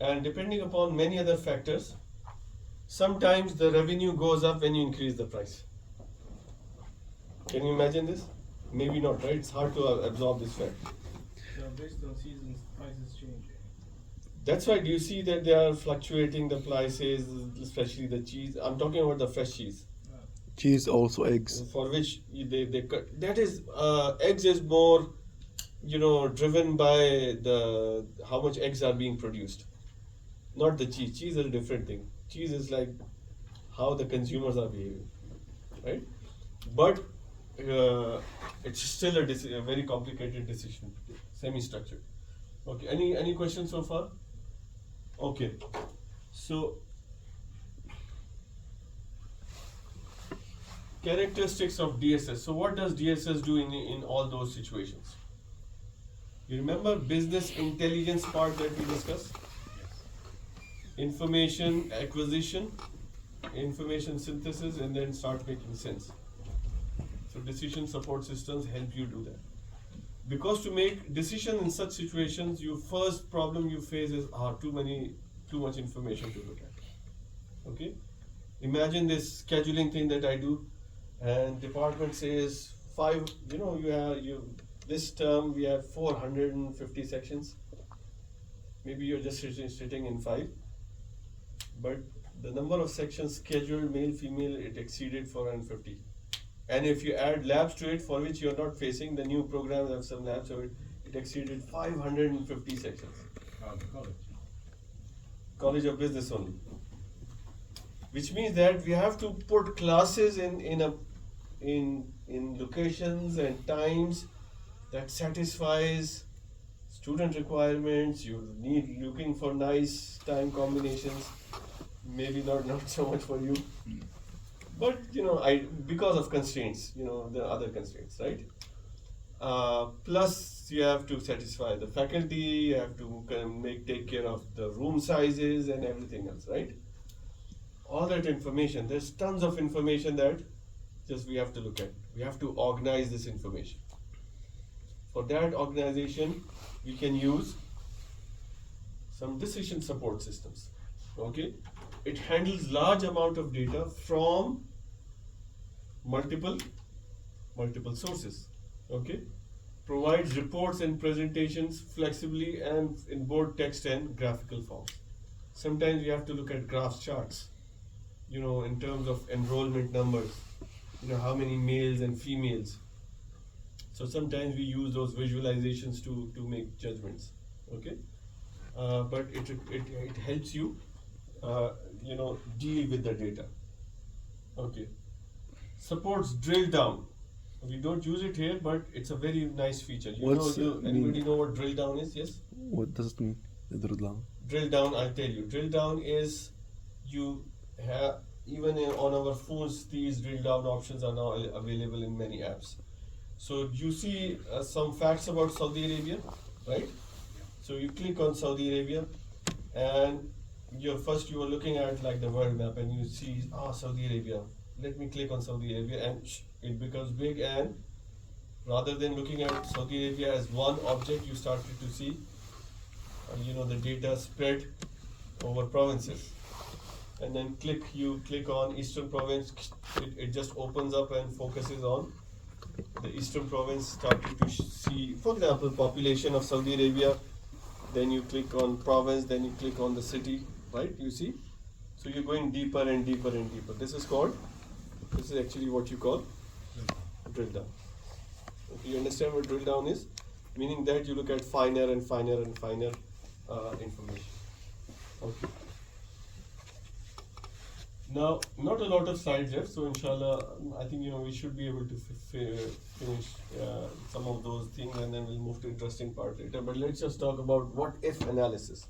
and depending upon many other factors, sometimes the revenue goes up when you increase the price. Can you imagine this? Maybe not, right? It's hard to absorb this fact. So based on seasons, prices change. That's why do you see that they are fluctuating the prices, especially the cheese? I'm talking about the fresh cheese, cheese also eggs. for which they cut. That is, eggs is more, driven by the how much eggs are being produced, not the cheese. Cheese is a different thing. Cheese is like how the consumers are behaving, right? But it's still a very complicated decision, semi-structured. Okay. Any questions so far? Okay. So characteristics of DSS. So what does DSS do in all those situations? You remember business intelligence part that we discussed? Information acquisition, information synthesis, and then start making sense. So decision support systems help you do that. Because to make decision in such situations, your first problem you face is too much information to look at. Okay? Imagine this scheduling thing that I do, and department says this term we have 450 sections. Maybe you're just sitting in 5, but the number of sections scheduled, male, female, it exceeded 450. And if you add labs to it, for which you're not facing, the new programs have some labs, so it exceeded 550 sections. College. College of Business only. Which means that we have to put classes in locations and times that satisfies student requirements. You need looking for nice time combinations. Maybe not so much for you. But because of constraints, the other constraints, right? Plus, you have to satisfy the faculty, you have to take care of the room sizes and everything else, right? All that information, there's tons of information that just we have to look at. We have to organize this information. For that organization, we can use some decision support systems. Okay, it handles large amount of data from multiple sources. Okay, provides reports and presentations flexibly and in both text and graphical forms. Sometimes we have to look at graph charts, in terms of enrollment numbers, how many males and females. So sometimes we use those visualizations to make judgments. Okay, but it helps you deal with the data. Okay, supports drill down. We don't use it here, but it's a very nice feature. Anybody know what drill down is? Yes. What does it mean? The drill down. Drill down, I'll tell you. Drill down is you have even on our phones. These drill down options are now available in many apps. So you see some facts about Saudi Arabia, right? So you click on Saudi Arabia, and you are looking at like the world map, and you see Saudi Arabia. Let me click on Saudi Arabia, and it becomes big. And rather than looking at Saudi Arabia as one object, you started to see the data spread over provinces. And then you click on Eastern Province, it just opens up and focuses on the Eastern Province. Started to see, for example, population of Saudi Arabia. Then you click on province, then you click on the city, right? You see? So you're going deeper and deeper and deeper. This is actually what you call drill down. Okay, you understand what drill down is? Meaning that you look at finer and finer and finer information. Okay. Now, not a lot of slides left, so inshallah, I think we should be able to finish some of those things, and then we'll move to interesting part later. But let's just talk about what if analysis.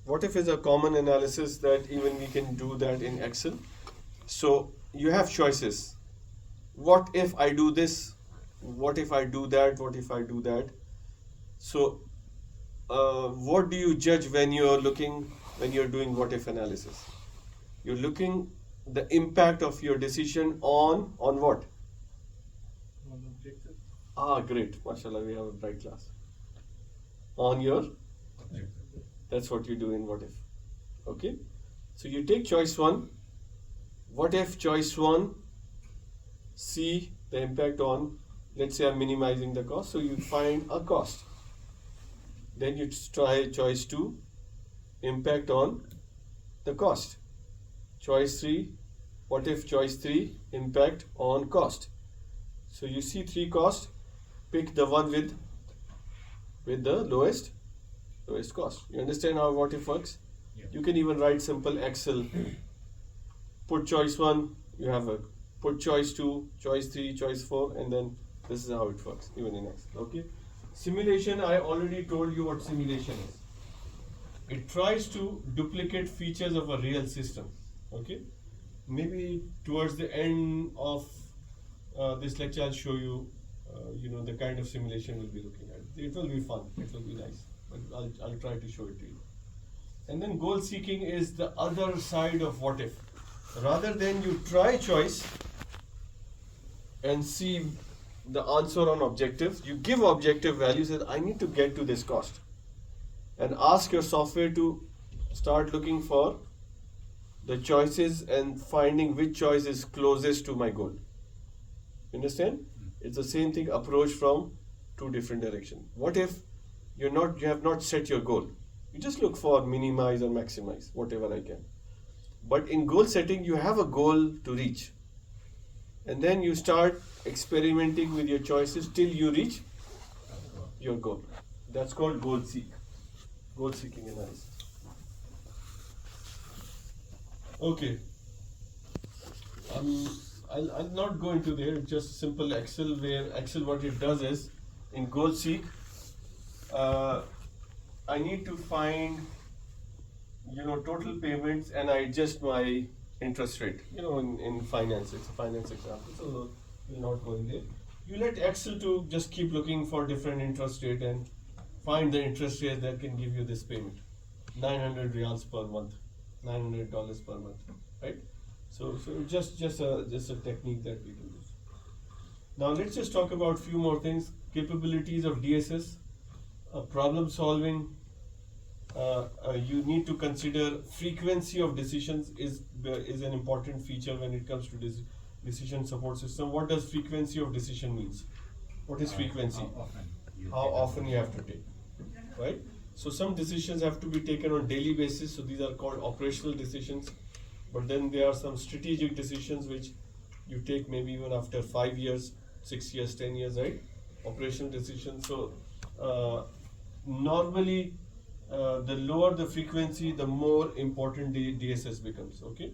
What if is a common analysis that even we can do that in Excel. So you have choices. What if I do this? What if I do that? What if I do that? So what do you judge when you're doing what if analysis? You're looking the impact of your decision on what? On objective. Great. MashaAllah, we have a bright class. On your? Objective. That's what you do in what if. Okay? So you take choice 1. What if choice 1, see the impact on, let's say I'm minimizing the cost, so you find a cost. Then you try choice 2, impact on the cost. Choice 3, what if choice 3, impact on cost. So you see 3 costs, pick the one with the lowest cost. You understand how what if works? Yeah. You can even write simple Excel. Put choice 1, you have put choice 2, choice 3, choice 4, and then this is how it works, even in Excel. Okay? Simulation, I already told you what simulation is. It tries to duplicate features of a real system. Okay? Maybe towards the end of this lecture, I'll show you, the kind of simulation we'll be looking at. It will be fun. It will be nice. But I'll try to show it to you. And then goal seeking is the other side of what if. Rather than you try choice and see the answer on objectives, you give objective values that I need to get to this cost. And ask your software to start looking for the choices and finding which choice is closest to my goal. You understand? It's the same thing approach from 2 different directions. What if you have not set your goal? You just look for minimize or maximize, whatever I can. But in goal setting, you have a goal to reach. And then you start experimenting with your choices till you reach your goal. That's called goal seeking analysis. Okay. I'll not go into there. It's just simple Excel, where Excel what it does is in goal seek, I need to find total payments, and I adjust my interest rate. In finance, it's a finance example, so we're not going there. You let Excel to just keep looking for different interest rate and find the interest rate that can give you this payment. 900 reals per month, $900 per month, right? So just a technique that we can use. Now let's just talk about few more things. Capabilities of DSS, problem solving. You need to consider frequency of decisions is an important feature when it comes to decision support system. What does frequency of decision means? What is frequency? How often you have to take, right? So some decisions have to be taken on daily basis, so these are called operational decisions. But then there are some strategic decisions which you take maybe even after 5 years, 6 years, 10 years, right? Operational decisions. So normally the lower the frequency, the more important DSS becomes, okay?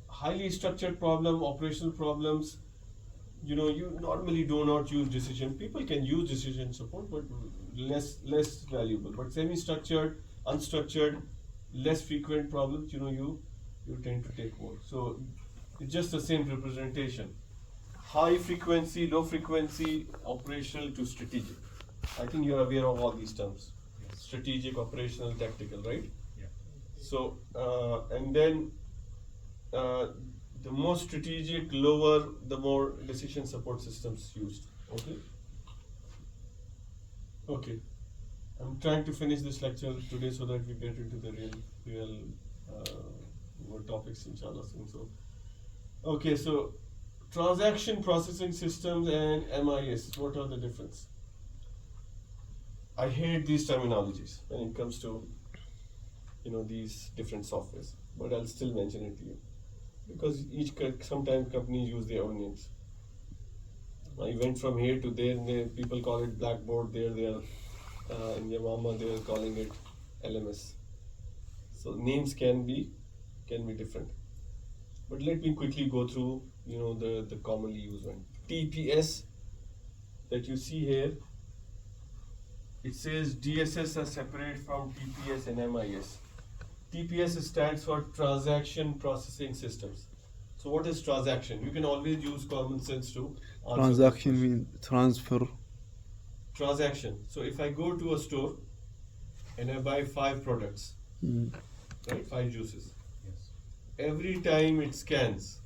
Highly structured problem, operational problems, you normally do not use decision. People can use decision support, but less valuable. But semi-structured, unstructured, less frequent problems, you tend to take more. So it's just the same representation. High frequency, low frequency, operational to strategic. I think you're aware of all these terms. Yes. Strategic, operational, tactical, right? Yeah. So, and then the more strategic, lower, the more decision support systems used. Okay. Okay. I'm trying to finish this lecture today so that we get into the real more topics, inshallah. So, okay. So, transaction processing systems and MIS. What are the difference? I hate these terminologies when it comes to these different softwares, but I'll still mention it to you because sometimes companies use their own names. I went from here to there, and people call it Blackboard. There, in Yamama, they're calling it LMS. So names can be different. But let me quickly go through, the commonly used one. TPS that you see here. It says DSS are separate from TPS and MIS. TPS stands for Transaction Processing Systems. So what is transaction? You can always use common sense to answer Transaction this question. means transfer. Transaction. So if I go to a store and I buy 5 products, right, 5 juices. Yes. Every time it scans,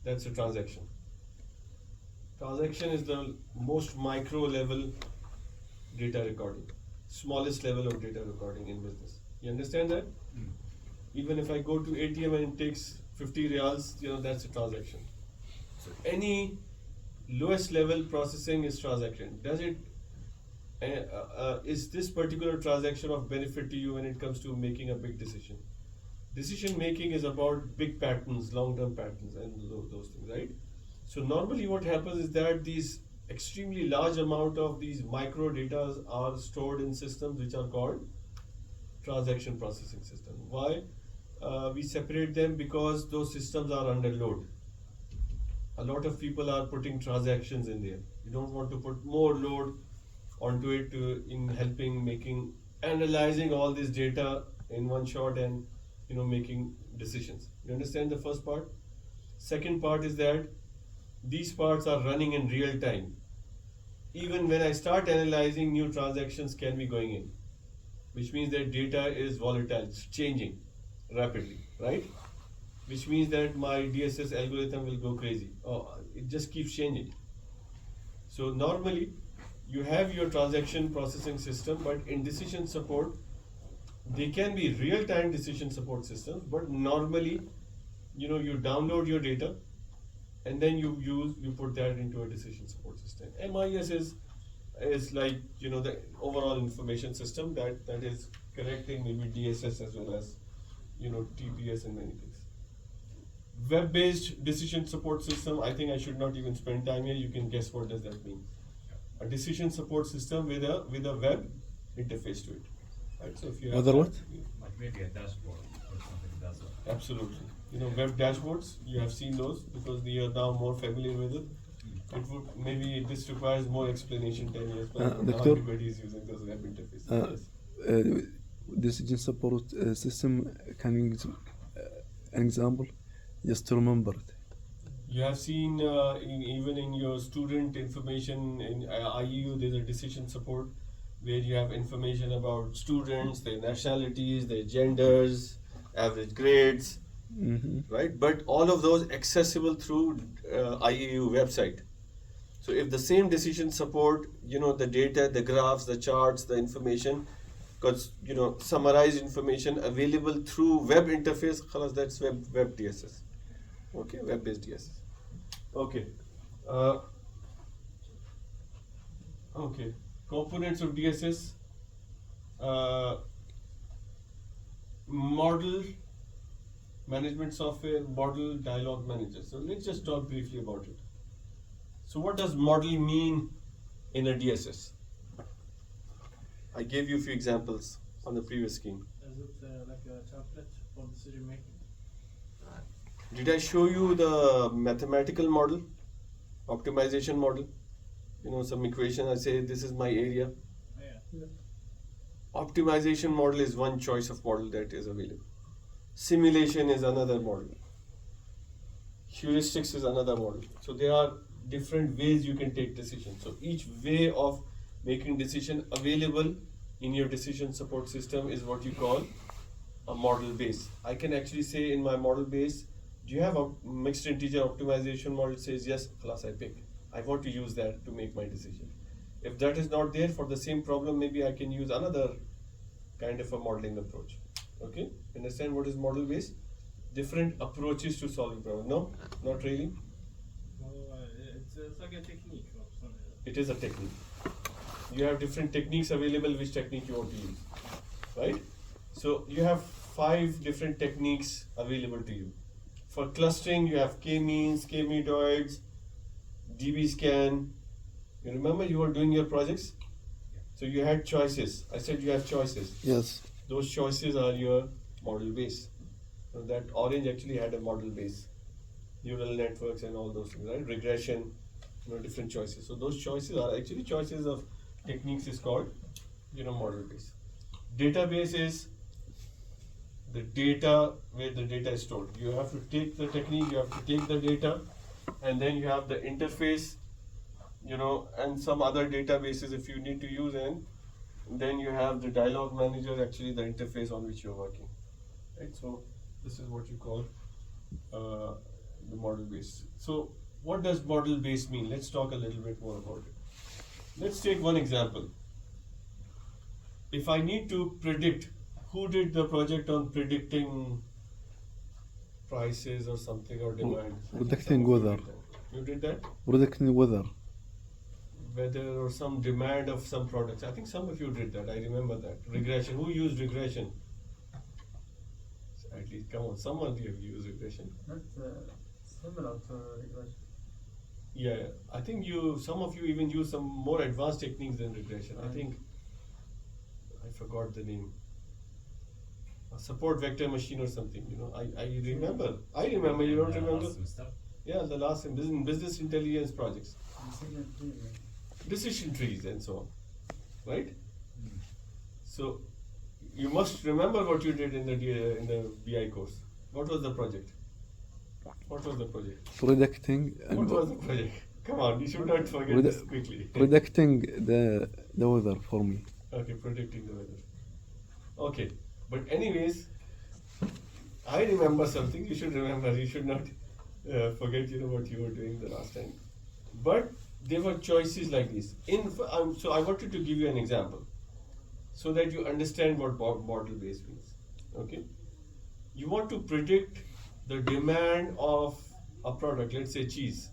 that's a transaction. Transaction is the most micro level data recording, smallest level of data recording in business. You understand that? Even if I go to ATM and it takes 50 reals, that's a transaction. So any lowest level processing is transaction. Does it? Is this particular transaction of benefit to you when it comes to making a big decision? Decision making is about big patterns, long-term patterns, and those things, right? So normally what happens is that these extremely large amount of these micro data are stored in systems which are called transaction processing system. Why? We separate them because those systems are under load. A lot of people are putting transactions in there. You don't want to put more load onto it in helping analyzing all this data in one shot and making decisions. You understand the first part? Second part is that these parts are running in real time. Even when I start analyzing, new transactions can be going in, which means that data is volatile, it's changing rapidly, right? Which means that my DSS algorithm will go crazy. It just keeps changing. So normally, you have your transaction processing system, but in decision support, they can be real-time decision support systems, but normally, you download your data, and then you put that into a decision support system. MIS is like the overall information system that is connecting maybe DSS as well as TPS and many things. Web-based decision support system. I think I should not even spend time here. You can guess what does that mean. A decision support system with a web interface to it. Right? So if you have Other what? Like maybe a dashboard or something that does that. Absolutely. Web dashboards, you have seen those because you are now more familiar with it. Maybe this requires more explanation 10 years, but now Doctor? everybody is using those web interfaces. Yes. Decision support system can use an example, just to remember it. You have seen even in your student information in IEU, there's a decision support where you have information about students, their nationalities, their genders, average grades, right? But all of those accessible through IEU website. So if the same decision support, the data, the graphs, the charts, the information, because summarized information available through web interface, khalas, that's web DSS. Okay, web-based DSS. Okay. Okay. Components of DSS. Model management software, model dialog manager. So let's just talk briefly about it. So what does model mean in a DSS? I gave you a few examples on the previous scheme. Is it like a template for decision making? Did I show you the mathematical model, optimization model? Some equation, I say this is my area. Yeah. Optimization model is one choice of model that is available. Simulation is another model. Heuristics is another model. So there are different ways you can take decisions. So each way of making decision available in your decision support system is what you call a model base. I can actually say in my model base, do you have a mixed integer optimization model? It says yes, class I pick. I want to use that to make my decision. If that is not there for the same problem, maybe I can use another kind of a modeling approach. Okay, understand what is model based? Different approaches to solving problem. No, not really. Well, it's like a technique or something. It is a technique. You have different techniques available, which technique you want to use, right? So you have 5 different techniques available to you. For clustering, you have k-means, k-medoids, db-scan. You remember you were doing your projects? So you had choices. I said you have choices. Yes. Those choices are your model base. So that orange actually had a model base. Neural networks and all those things, right? Regression, different choices. So those choices are actually choices of techniques is called, model base. Database is the data where the data is stored. You have to take the technique, you have to take the data, and then you have the interface, and some other databases if you need to use, and then you have the dialog manager, actually the interface on which you're working, right? So this is what you call the model base. So what does model base mean? Let's talk a little bit more about it. Let's take one example. If I need to predict, who did the project on predicting prices or something or demand? Predicting weather. You did that? Predicting weather. Weather or some demand of some products. I think some of you did that. I remember that. Regression. Who used regression? At least, come on, someone here used regression. Not similar to regression. Yeah, I think some of you even use some more advanced techniques than regression. I think, I forgot the name. A support vector machine or something, I remember. You don't remember? Some stuff. Yeah, the last in business intelligence projects. Decision tree. Decision trees and so on, right? So you must remember what you did in the BI course. What was the project? Predicting What was the project? Come on, you should not forget Predi- this quickly. predicting the weather for me. Okay, predicting the weather. Okay, but anyways, I remember something. You should remember. You should not forget. What you were doing the last time. But there were choices like this. So I wanted to give you an example, so that you understand what model base means. Okay, you want to predict the demand of a product. Let's say cheese.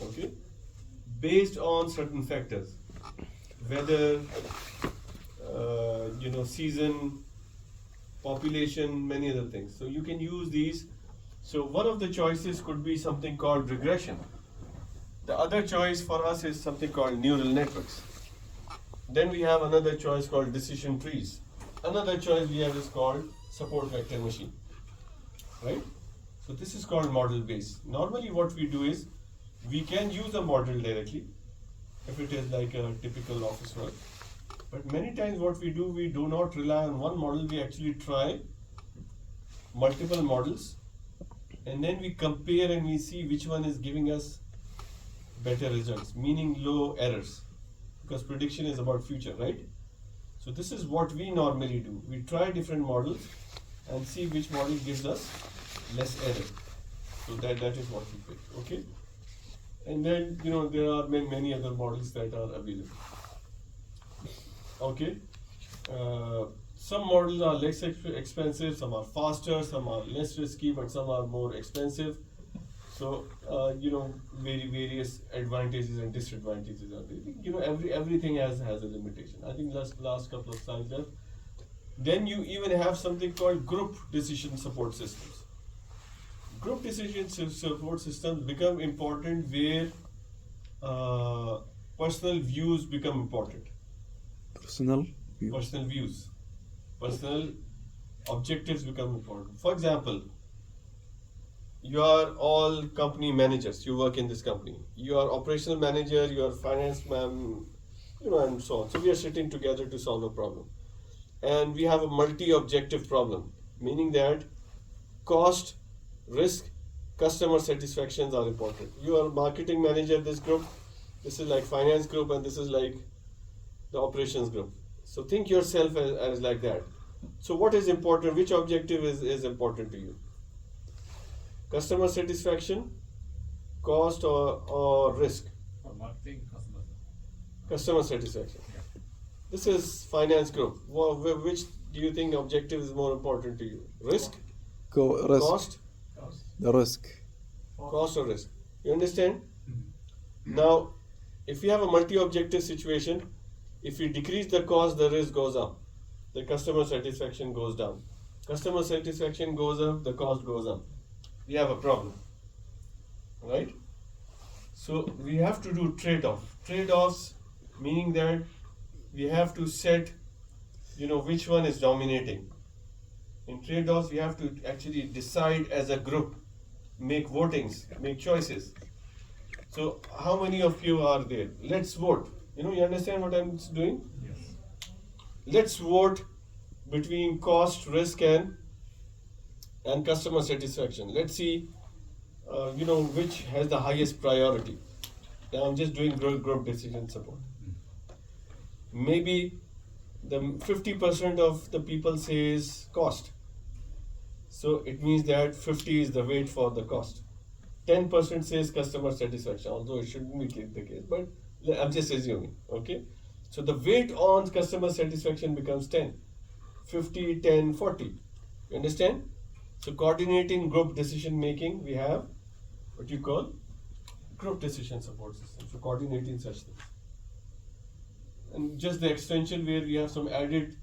Okay, based on certain factors, weather, season, population, many other things. So you can use these. So one of the choices could be something called regression. The other choice for us is something called neural networks. Then we have another choice called decision trees. Another choice we have is called support vector machine. Right? So this is called model base. Normally what we do is, we can use a model directly if it is like a typical office work. But many times what we do not rely on one model, we actually try multiple models, and then we compare and we see which one is giving us better results, meaning low errors, because prediction is about future, right? So this is what we normally do. We try different models and see which model gives us less error. So that is what we pick, okay? And then, there are many other models that are available. Okay? Some models are less expensive, some are faster, some are less risky, but some are more expensive. So, various advantages and disadvantages are there. Everything has a limitation. I think last couple of slides left. Then you even have something called group decision support systems. Group decision support systems become important where personal views become important. Personal view. Personal views, personal objectives become important. For example, you are all company managers, you work in this company. You are operational manager, you are finance man, and so on. So we are sitting together to solve a problem. And we have a multi-objective problem, meaning that cost, risk, customer satisfactions are important. You are marketing manager, this group, this is like finance group, and this is like the operations group. So think yourself as like that. So what is important? Which objective is important to you? Customer satisfaction, cost, or risk? For marketing, customers. Customer satisfaction. This is finance group. Which do you think objective is more important to you? Risk, Risk. cost, The risk. cost or risk? You understand? Now, if you have a multi-objective situation, if you decrease the cost, the risk goes up. The customer satisfaction goes down. Customer satisfaction goes up, the cost goes up. We have a problem, right? So we have to do trade-off. Trade-offs meaning that we have to set, which one is dominating. In trade-offs, we have to actually decide as a group, make votings, make choices. So how many of you are there? Let's vote. You understand what I'm doing? Yes. Let's vote between cost, risk, and customer satisfaction. Let's see, which has the highest priority. Now I'm just doing group decision support. Maybe the 50% of the people says cost. So it means that 50 is the weight for the cost. 10% says customer satisfaction, although it shouldn't be the case, but I'm just assuming, okay? So the weight on customer satisfaction becomes 10, 50, 10, 40. You understand? So coordinating group decision making, we have what you call group decision support system. So coordinating such things. And just the extension where we have some added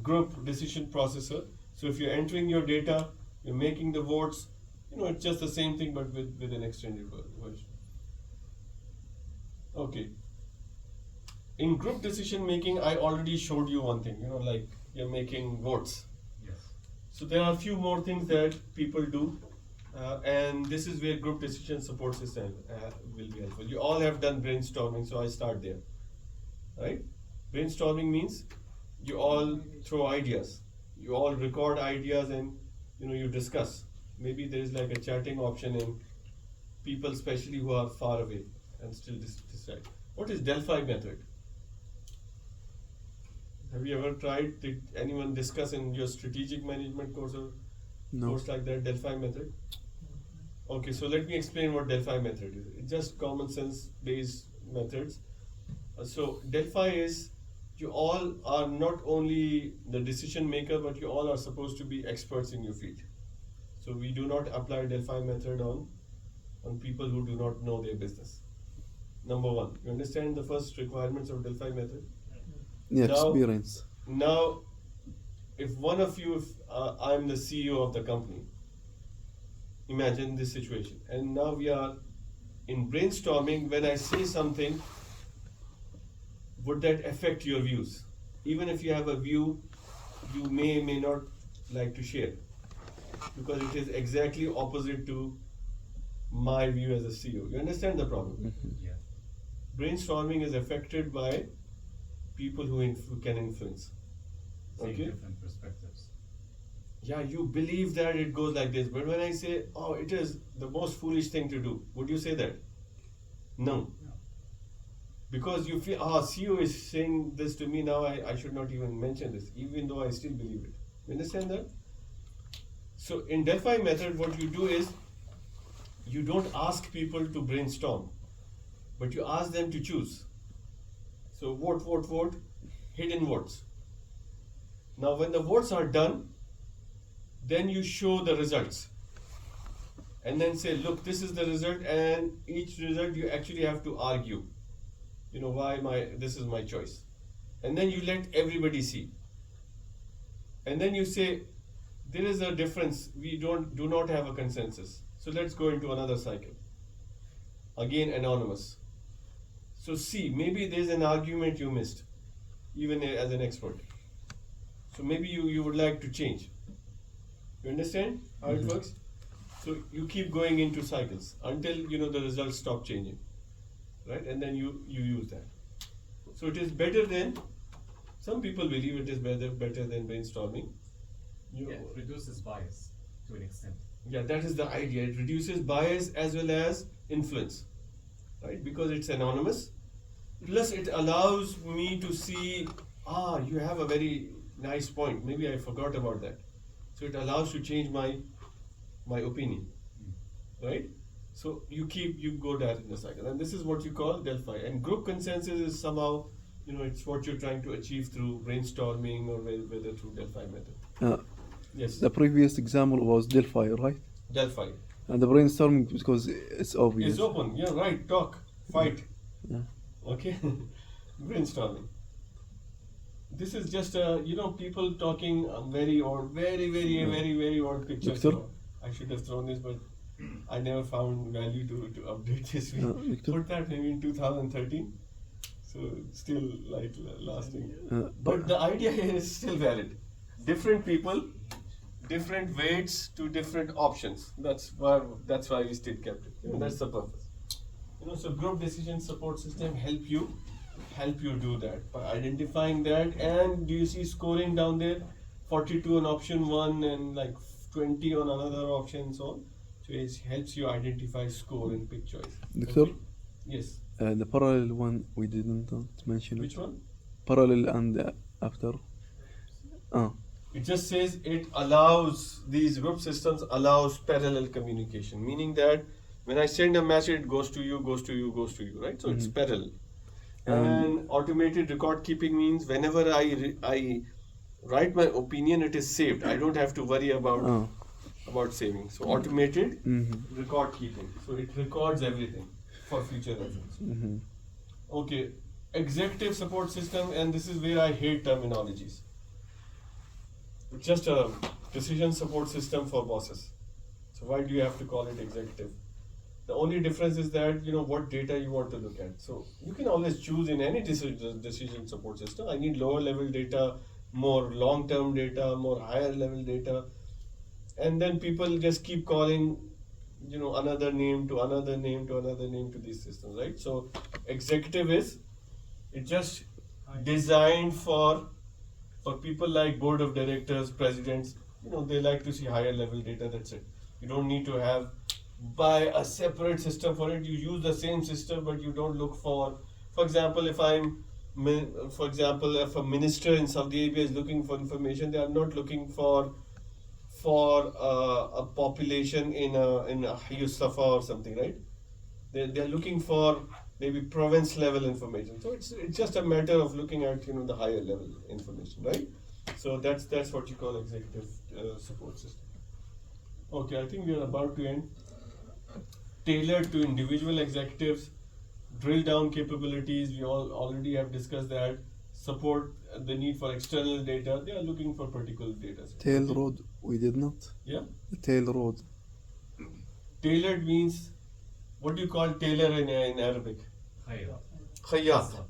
group decision processor. So if you're entering your data, you're making the votes, it's just the same thing but with an extended version. Okay. In group decision making, I already showed you one thing, like you're making votes. Yes. So there are a few more things that people do, and this is where group decision support system will be helpful. You all have done brainstorming, so I start there, right? Brainstorming means you all throw ideas, you all record ideas, and you discuss. Maybe there is like a chatting option in people, especially who are far away, and still decide. What is Delphi method? Have you ever tried? Did anyone discuss in your strategic management course or course like that, Delphi method? Okay, so let me explain what Delphi method is. It's just common sense based methods. So Delphi is, you all are not only the decision maker, but you all are supposed to be experts in your field. So we do not apply Delphi method on people who do not know their business. Number one, you understand the first requirements of Delphi method? Yeah, Now- experience. Now, if one of you, I'm the CEO of the company, imagine this situation, and now we are in brainstorming. When I say something, would that affect your views? Even if you have a view, you may not like to share, because it is exactly opposite to my view as a CEO. You understand the problem? Yeah. Brainstorming is affected by people who can influence. Seeing Okay? different perspectives. yeah, you believe that it goes like this, but when I say, oh, it is the most foolish thing to do, would you say that? No. Because you feel, CEO is saying this to me now, I should not even mention this, even though I still believe it. You understand that? So in Delphi method, what you do is, you don't ask people to brainstorm, but you ask them to choose. So vote, hidden votes. Now when the votes are done, then you show the results. And then say, look, this is the result, and each result you actually have to argue. You know, this is my choice. And then you let everybody see. And then you say, there is a difference, we do not have a consensus. So let's go into another cycle. Again, anonymous. So see, maybe there's an argument you missed, even as an expert. So maybe you would like to change. You understand how it works? So you keep going into cycles until the results stop changing, right? And then you use that. So it is better than, some people believe it is better than brainstorming. Yeah, it reduces bias to an extent. Yeah, that is the idea. It reduces bias as well as influence, right? Because it's anonymous. Plus, it allows me to see, you have a very nice point. Maybe I forgot about that. So it allows to change my opinion, right? So you go that in the cycle, and this is what you call Delphi. And group consensus is somehow, it's what you're trying to achieve through brainstorming or whether through Delphi method. Yes. The previous example was Delphi, right? Delphi. And the brainstorming because it's obvious. It's open. Yeah, right. Talk, fight. Yeah. Okay. Brainstorming. This is just people talking very odd, very odd pictures. Victor? So I should have thrown this, but I never found value to update this. We Victor? put that maybe in 2013. So it's still lasting. But the idea here is still valid. Different people, different weights to different options. That's why we still kept it. That's the purpose. So group decision support system help you do that by identifying that. And do you see scoring down there? 42 on option 1 and like 20 on another option, so on. So it helps you identify score and pick choice. Doctor? Okay? Yes. The parallel one we didn't mention. Which one? Parallel and after. It just says it allows, these group systems allows parallel communication, meaning that when I send a message, it goes to you, right? So it's parallel. And automated record keeping means whenever I write my opinion, it is saved. I don't have to worry about saving. So automated record keeping. So it records everything for future reference. Okay, executive support system, and this is where I hate terminologies. It's just a decision support system for bosses. So why do you have to call it executive? The only difference is that what data you want to look at. So you can always choose in any decision support system. I need lower level data, more long-term data, more higher level data, and then people just keep calling, another name to another name to another name to these systems, right? So executive is just designed for people like board of directors, presidents. They like to see higher level data. That's it. You don't need to buy a separate system for it. You use the same system, but you don't look for example, if a minister in Saudi Arabia is looking for information, they are not looking for a population in a Yusafa or something, right? They're looking for maybe province level information. So it's just a matter of looking at the higher level information, right? So that's what you call executive support system. Okay, I think we are about to end. Tailored to individual executives, drill down capabilities, we already have discussed that. Support the need for external data, they are looking for particular data sets. Tail road, we did not. Yeah? The tail road. Tailored means, what do you call tailor in Arabic? Khayyat.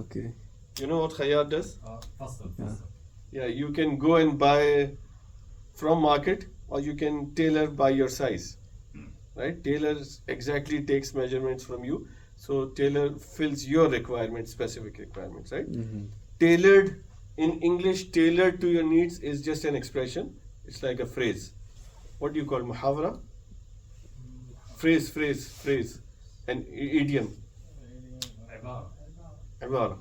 Okay. You know what khayyat does? Faster. Yeah, you can go and buy from market, or you can tailor by your size. Right? Tailor exactly takes measurements from you. So tailor fills your requirements, specific requirements, right? Tailored, in English, tailored to your needs is just an expression. It's like a phrase. What do you call muhawara? Phrase, an idiom, عبارة. ibara,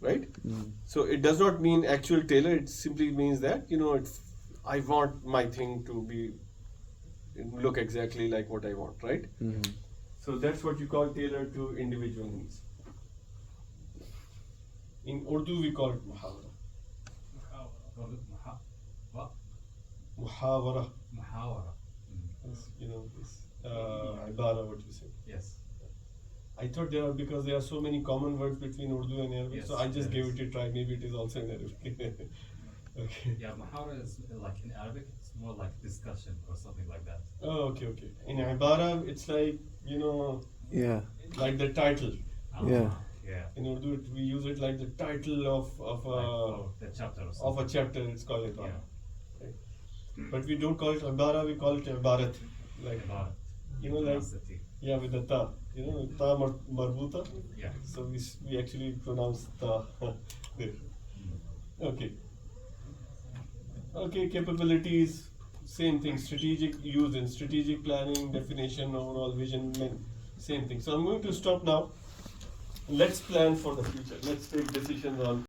right? So it does not mean actual tailor. It simply means that I want my thing to be look exactly like what I want, right? So that's what you call tailor to individual needs. In Urdu we call it muhawara. What? Muhawara. محاورة. Ibara, what you say. Yes. I thought because there are so many common words between Urdu and Arabic, Yes, so I just there gave is. it a try. Maybe it is also in Arabic. Okay. Yeah, محاورة is like in Arabic, it's more like discussion or something like that. Oh, okay. In Ibara, it's like, Yeah. like the title. Yeah. Yeah. In Urdu, we use it like the title of Like for the chapter or a something. chapter. It's called Ibara. Yeah. Right? But we don't call it Ibara, we call it Ibarat. Like, عبارة. like, Pronounce the T. yeah, with the ta. Ta marbuta. Yeah. So we actually pronounce ta there. Okay. Okay, capabilities, same thing. Strategic use and strategic planning, definition, overall vision, same thing. So I'm going to stop now. Let's plan for the future. Let's take decisions on